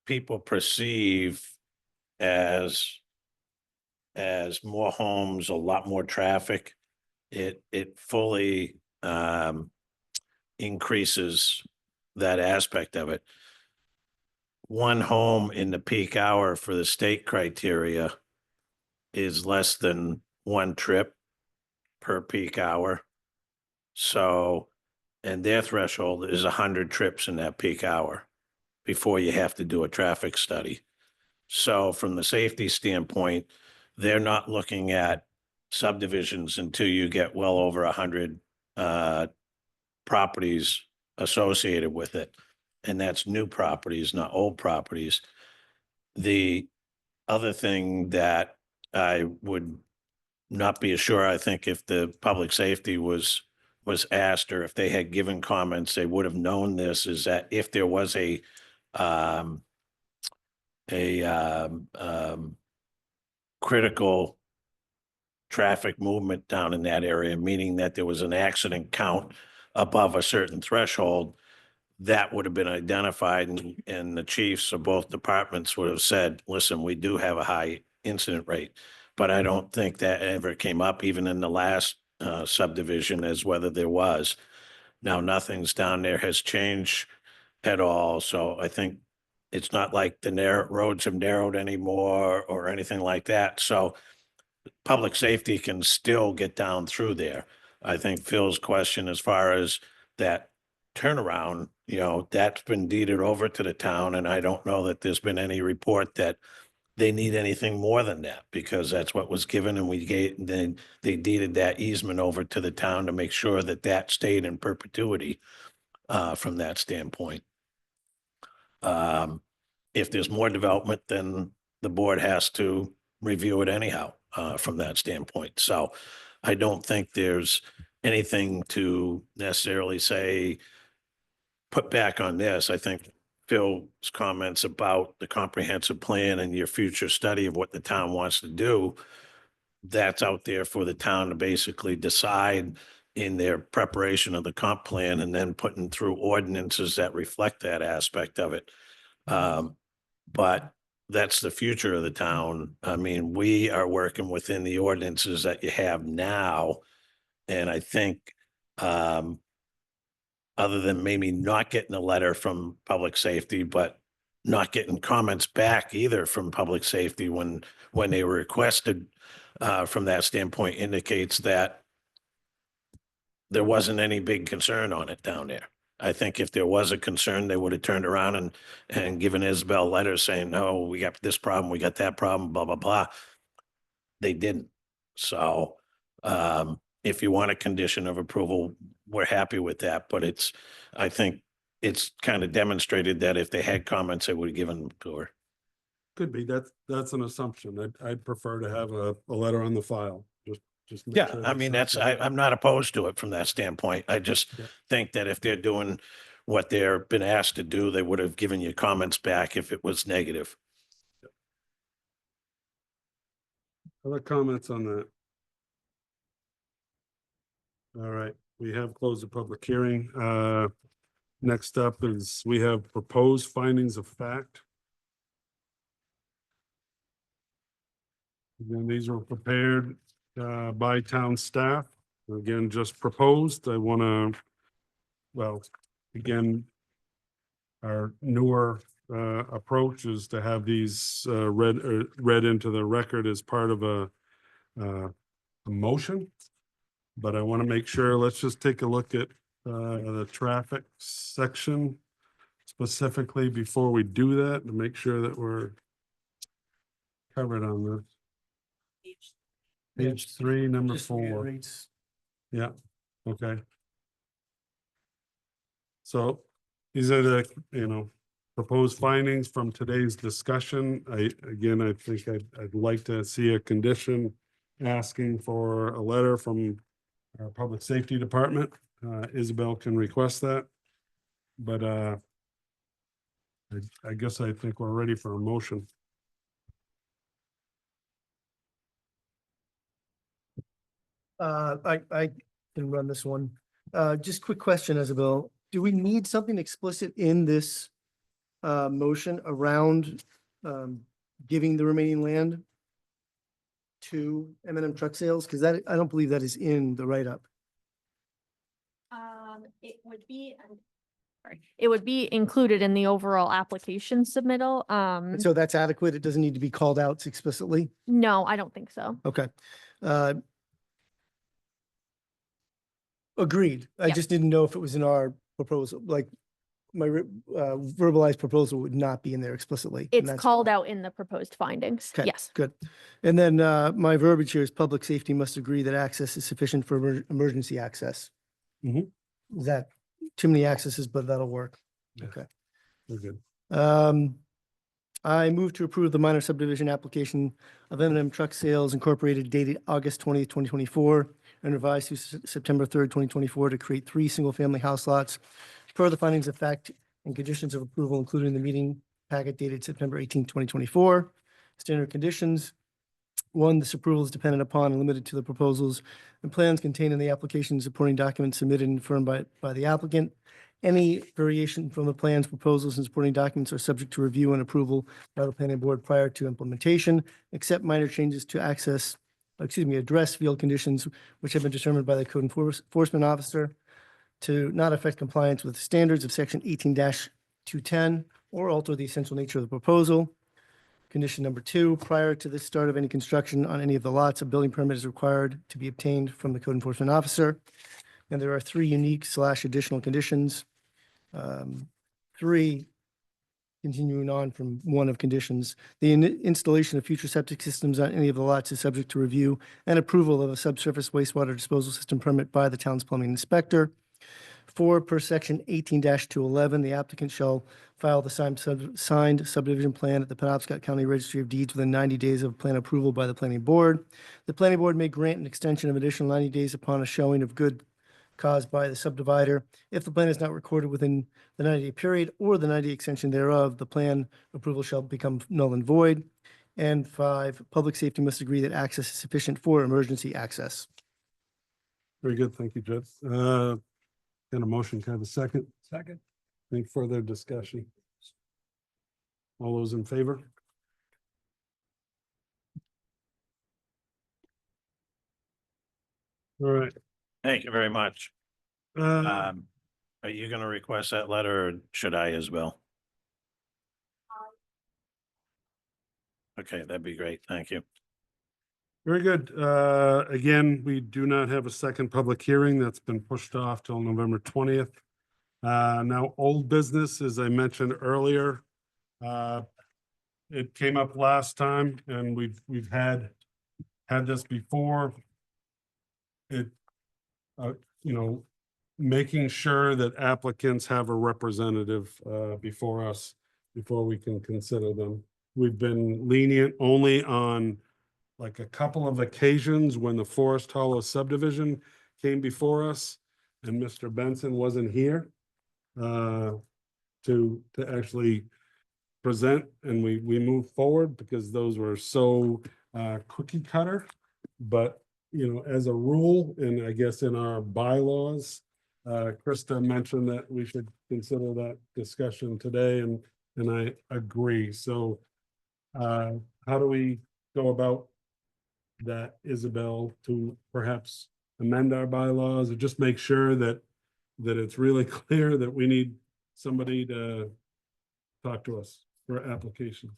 people perceive as more homes, a lot more traffic, it fully increases that aspect of it. One home in the peak hour for the state criteria is less than one trip per peak hour. So, and their threshold is 100 trips in that peak hour before you have to do a traffic study. So from the safety standpoint, they're not looking at subdivisions until you get well over 100 properties associated with it. And that's new properties, not old properties. The other thing that I would not be sure, I think if the public safety was asked, or if they had given comments, they would have known this, is that if there was a um, a critical traffic movement down in that area, meaning that there was an accident count above a certain threshold, that would have been identified, and the chiefs of both departments would have said, listen, we do have a high incident rate. But I don't think that ever came up, even in the last subdivision, as whether there was. Now, nothing's down there has changed at all. So I think it's not like the roads have narrowed anymore or anything like that. So public safety can still get down through there. I think Phil's question as far as that turnaround, that's been deeded over to the town, and I don't know that there's been any report that they need anything more than that, because that's what was given, and then they deeded that easement over to the town to make sure that that stayed in perpetuity, from that standpoint. If there's more development, then the board has to review it anyhow, from that standpoint. So I don't think there's anything to necessarily say, put back on this. I think Phil's comments about the comprehensive plan and your future study of what the town wants to do, that's out there for the town to basically decide in their preparation of the comp plan, and then putting through ordinances that reflect that aspect of it. But that's the future of the town. I mean, we are working within the ordinances that you have now. And I think, other than maybe not getting a letter from public safety, but not getting comments back either from public safety when they were requested, from that standpoint, indicates that there wasn't any big concern on it down there. I think if there was a concern, they would have turned around and given Isabel letters saying, no, we got this problem, we got that problem, blah, blah, blah. They didn't. So, if you want a condition of approval, we're happy with that, but I think it's kind of demonstrated that if they had comments, they would have given them to her. could be, that's an assumption. I'd prefer to have a letter on the file, just. make Yeah, sure I mean, that's I'm not opposed to it from that standpoint. I just Yeah. think that if they're doing what they're been asked to do, they would have given you comments back if it was negative. Other comments on that? All right, we have closed the public hearing. Next up is we have proposed findings of fact. Again, these were prepared by town staff. Again, just proposed. I want to, well, again, our newer approach is to have these read into the record as part of a motion. But I want to make sure, let's just take a look at the traffic section specifically before we do that, to make sure that we're covered on this? Yeah, Page 3, number Just 4. reiterates. Yeah, okay. So these are the, proposed findings from today's discussion. I think I'd like to see a condition asking for a letter from our Public Safety Department. Isabel can request that. But I guess I think we're ready for a motion. I can run this one. Just quick question, Isabel. Do we need something explicit in this motion around giving the remaining land to M&M Truck Sales? Because that, I don't believe that is in the write-up. It would be, sorry, it would be included in the overall application submittal. And so that's adequate. It doesn't need to be called out explicitly. No, I don't think so. Okay. Agreed. I Yeah. just didn't know if it was in our proposal, like my verbalized proposal would not be in there explicitly. and It's that's- called out in the proposed findings. Okay, Yes. good. And then my verbiage here is public safety must agree that access is sufficient for emergency access. Mhm. Is that too many accesses, but that'll work? Yeah. Okay. We're good. I move to approve the minor subdivision application of M&M Truck Sales Incorporated dated August 20th, 2024, and revised to September 3rd, 2024 to create 3 single-family house lots per the findings of fact and conditions of approval included in the meeting packet dated September 18th, 2024. Standard conditions. 1, this approval is dependent upon and limited to the proposals and plans contained in the application supporting documents submitted and affirmed by the applicant. Any variation from the plans, proposals, and supporting documents are subject to review and approval by the planning board prior to implementation, except minor changes to address field conditions which have been determined by the code enforcement officer to not affect compliance with standards of section 18-210 or alter the essential nature of the proposal. Condition number 2, prior to the start of any construction on any of the lots, a building permit is required to be obtained from the code enforcement officer. And there are 3 unique / additional conditions. 3, continuing on from 1 of conditions, the installation of future septic systems on any of the lots is subject to review and approval of a subsurface wastewater disposal system permit by the town's plumbing inspector. 4, per section 18-211, the applicant shall file the signed subdivision plan at the Penobscot County Registry of Deeds within 90 days of plan approval by the planning board. The planning board may grant an extension of additional 90 days upon a showing of good caused by the subdivider. If the plan is not recorded within the 90-day period or the 90-day extension thereof, the plan approval shall become null and void. And 5, public safety must agree that access is sufficient for emergency access. Very good. Thank you, Judge. Got a motion, can I have a second? Second. Any further discussion? All those in favor? All right. Thank you very much. Uh, Are you gonna request that letter or should I as well? Okay, that'd be great. Thank you. Very good. Again, we do not have a second public hearing. That's been pushed off till November 20th. Now, old business, as I mentioned earlier, it came up last time and we've had this before. It, making sure that applicants have a representative before us, before we can consider them. We've been lenient only on like a couple of occasions when the Forest Hollow subdivision came before us and Mr. Benson wasn't here to actually present, and we moved forward because those were so cookie cutter. But, as a rule, and I guess in our bylaws, Krista mentioned that we should consider that discussion today, and I agree. So how do we go about that, Isabel, to perhaps amend our bylaws or just make sure that it's really clear that we need somebody to talk to us for application?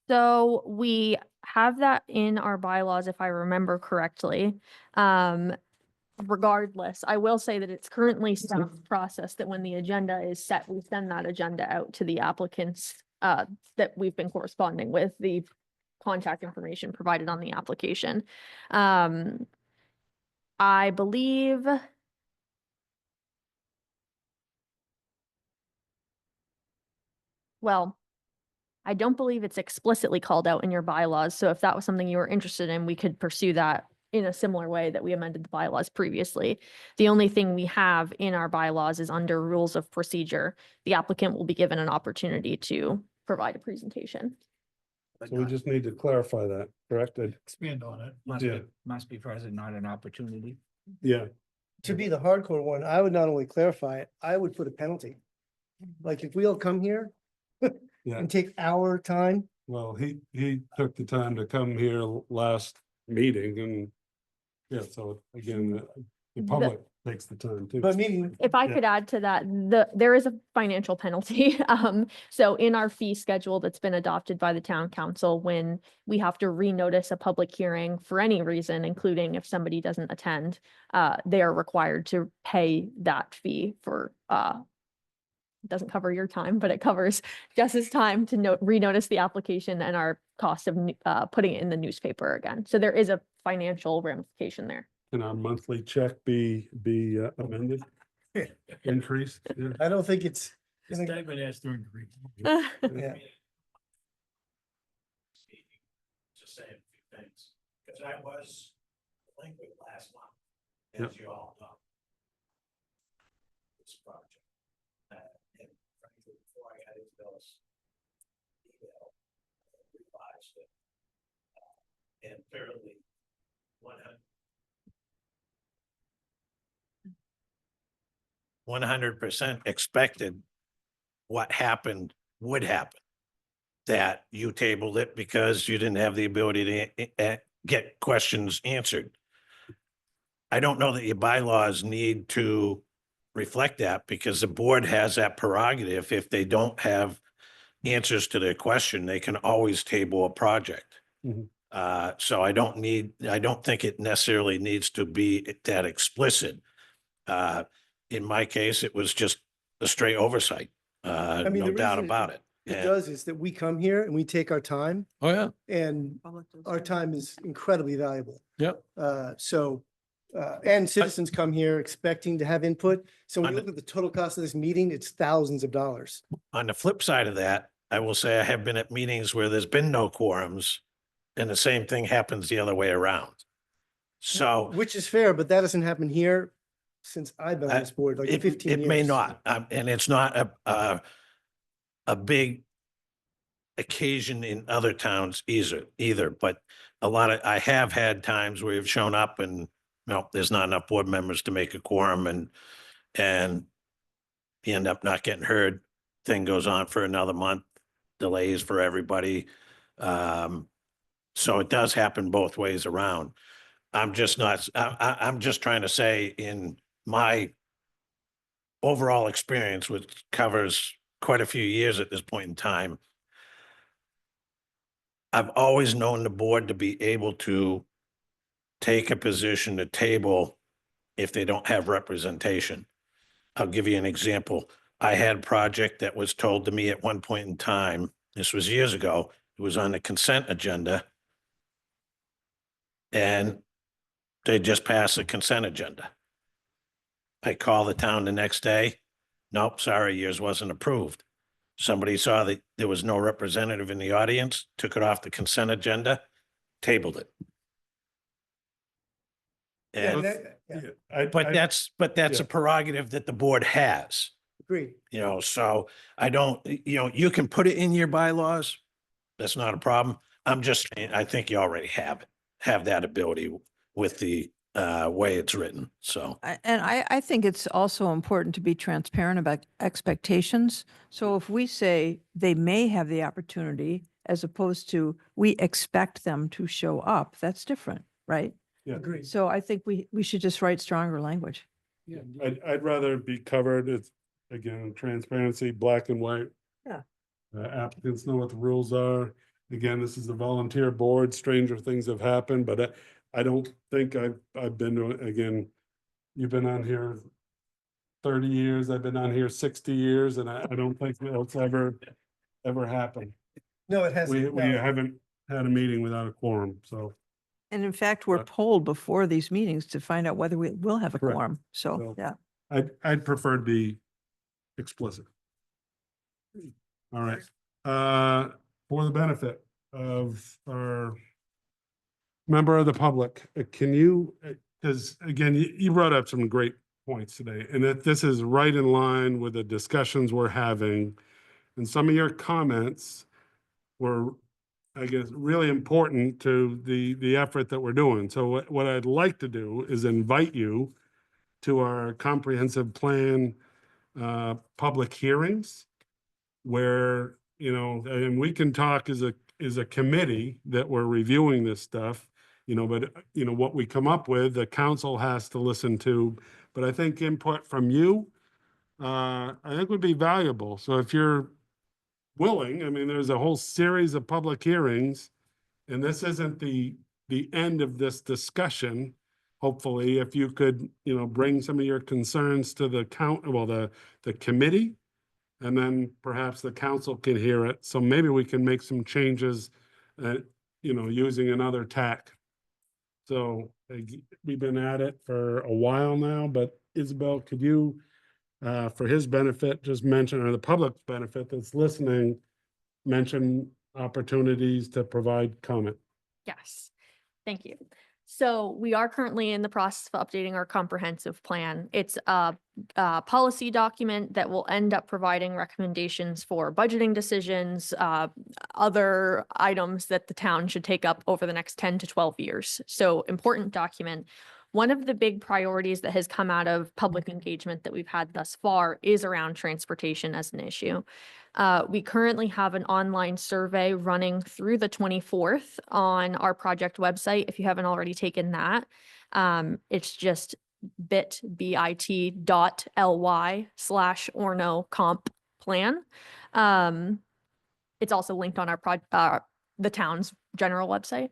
So we have that in our bylaws, if I remember correctly. Regardless, I will say that it's currently staff process that when the agenda is set, we send that agenda out to the applicants that we've been corresponding with, the contact information provided on the application. I believe well, I don't believe it's explicitly called out in your bylaws. So if that was something you were interested in, we could pursue that in a similar way that we amended the bylaws previously. The only thing we have in our bylaws is under rules of procedure. The applicant will be given an opportunity to provide a presentation. So we just need to clarify that, correct? Expand on it. Yeah. Must be present, not an opportunity. Yeah, To be the hardcore one, I would not only clarify it, I would put a penalty. Like if we all come here yeah. and take our time, Well, he took the time to come here last meeting and, yeah, so again, the public takes the time too. but meaning, If I Yeah. could add to that, there is a financial penalty. So in our fee schedule that's been adopted by the town council, when we have to renotice a public hearing for any reason, including if somebody doesn't attend, they are required to pay that fee for, it doesn't cover your time, but it covers Jess's time to renotice the application and our cost of, putting it in the newspaper again. So there is a financial ramification there. Can our monthly check be amended? Increased? Yeah. I don't think it's. This gonna- statement has to agree. Yeah. Just saying a few things, because I was delinquent last month, Yep. as you all know. This project. And frankly, before I got into those email, I realized it. And fairly 100% expected what happened would happen. That you tabled it because you didn't have the ability to get questions answered. I don't know that your bylaws need to reflect that because the board has that prerogative. If they don't have answers to their question, they can always table a project. Mhm. So I don't think it necessarily needs to be that explicit. In my case, it was just a straight oversight, mean, no the doubt reason about it. It And- does is that we come here and we take our time Oh, yeah. and our time is incredibly valuable. Yep. And citizens come here expecting to have input. So when you On look at the total cost of this meeting, it's thousands of dollars. On the flip side of that, I will say I have been at meetings where there's been no quorums and the same thing happens the other way around. So Which is fair, but that doesn't happen here since I've been on this board, like it, 15 years. it may not, and it's not a big occasion in other towns either, but I have had times where you've shown up and, there's not enough board members to make a quorum and you end up not getting heard. Thing goes on for another month, delays for everybody. So it does happen both ways around. I'm just trying to say in my overall experience, which covers quite a few years at this point in time, I've always known the board to be able to take a position to table if they don't have representation. I'll give you an example. I had a project that was told to me at one point in time, this was years ago, it was on the consent agenda. And they just passed the consent agenda. I call the town the next day. Nope, sorry, yours wasn't approved. Somebody saw that there was no representative in the audience, took it off the consent agenda, tabled it. Yeah, And, yeah, but that's a prerogative that the board has, agreed. so I don't, you can put it in your bylaws. That's not a problem. I'm just saying, I think you already have that ability with the way it's written, so. And I think it's also important to be transparent about expectations. So if we say they may have the opportunity as opposed to we expect them to show up, that's different, right? Yeah. Agreed. So I think we should just write stronger language. Yeah, I'd rather be covered. It's, again, transparency, black and white. Yeah. Applicants know what the rules are. Again, this is a volunteer board. Stranger things have happened, but I don't think I've been to, again, you've been on here 30 years, I've been on here 60 years, and I don't think it's ever happened. No, it hasn't. We no. haven't had a meeting without a quorum, so. And in fact, we're Right. polled before these meetings to find out whether we will have a Correct. quorum. So, So- yeah. I'd prefer to be explicit. All right, for the benefit of our member of the public, can you, because again, you brought up some great points today, and that this is right in line with the discussions we're having. And some of your comments were, I guess, really important to the effort that we're doing. So what I'd like to do is invite you to our comprehensive plan public hearings where, you know, and we can talk as a committee that we're reviewing this stuff, you know, but, you know, what we come up with, the council has to listen to. But I think input from you, I think would be valuable. So if you're willing, I mean, there's a whole series of public hearings, and this isn't the end of this discussion. Hopefully, if you could, you know, bring some of your concerns to the the committee, and then perhaps the council can hear it. So maybe we can make some changes, you know, using another tack. So we've been at it for a while now, but Isabel, could you, for his benefit, just mention, or the public's benefit that's listening, mention opportunities to provide comment? Yes, thank you. So we are currently in the process of updating our comprehensive plan. It's a policy document that will end up providing recommendations for budgeting decisions, other items that the town should take up over the next 10 to 12 years. So important document. One of the big priorities that has come out of public engagement that we've had thus far is around transportation as an issue. We currently have an online survey running through the 24th on our project website. If you haven't already taken that, it's just bit.ly/Orono comp plan. It's also linked on our the town's general website.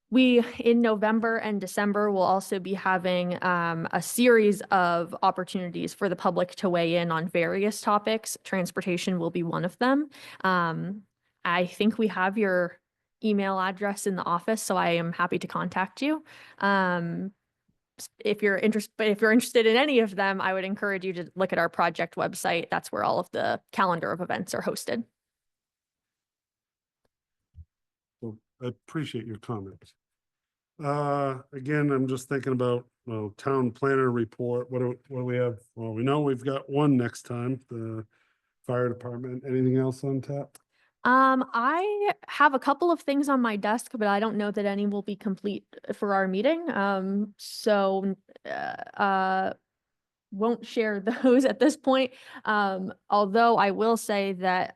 We, in November and December, will also be having a series of opportunities for the public to weigh in on various topics. Transportation will be one of them. I think we have your email address in the office, so I am happy to contact you. If you're interested in any of them, I would encourage you to look at our project website. That's where all of the calendar of events are hosted. Well, I appreciate your comments. Again, I'm just thinking about, well, town planner report. What do we have? Well, we know we've got one next time, the fire department. Anything else on tap? I have a couple of things on my desk, but I don't know that any will be complete for our meeting. Won't share those at this point. Although I will say that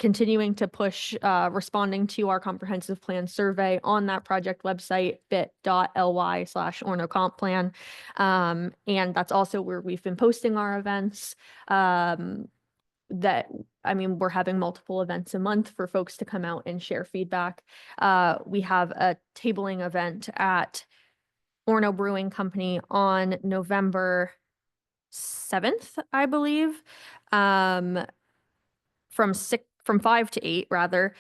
continuing to push responding to our comprehensive plan survey on that project website, bit.ly/Orono comp plan. And that's also where we've been posting our events. We're having multiple events a month for folks to come out and share feedback. We have a tabling event at Orono Brewing Company on November 7th, I believe, from 5 to 8 rather,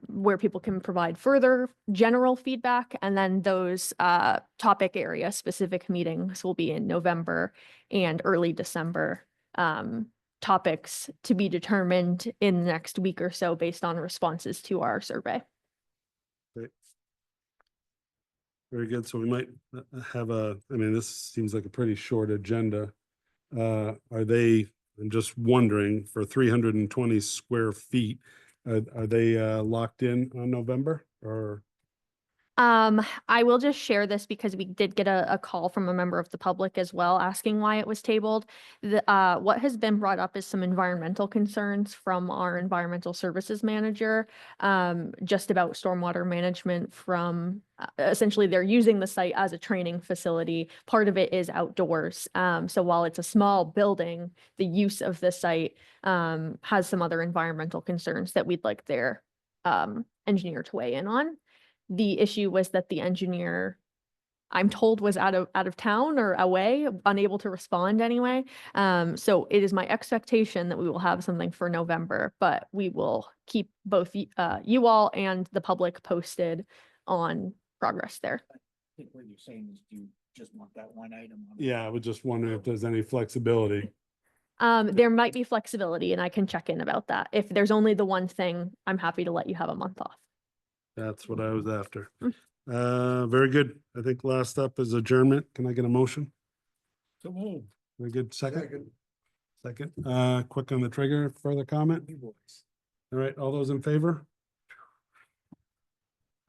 where people can provide further general feedback. And then those topic area specific meetings will be in November and early December. Topics to be determined in the next week or so based on responses to our survey. Great. Very good. So we might have this seems like a pretty short agenda. I'm just wondering, for 320 square feet, are they locked in on November or? I will just share this because we did get a call from a member of the public as well asking why it was tabled. What has been brought up is some environmental concerns from our environmental services manager, just about stormwater management from, essentially they're using the site as a training facility. Part of it is outdoors. So while it's a small building, the use of the site has some other environmental concerns that we'd like their engineer to weigh in on. The issue was that the engineer I'm told was out of town or away, unable to respond anyway. So it is my expectation that we will have something for November, but we will keep both you all and the public posted on progress there. I think what you're saying is you just want that one item. on Yeah, I was just wondering if there's any flexibility. There might be flexibility and I can check in about that. If there's only the one thing, I'm happy to let you have a month off. That's what I was after. Mm. Very good. I think last up is adjournment. Can I get a motion? So move. A good second? Second. Second, quick on the trigger, further comment? All right, all those in favor?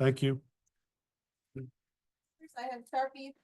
Thank you. I have Sharpie.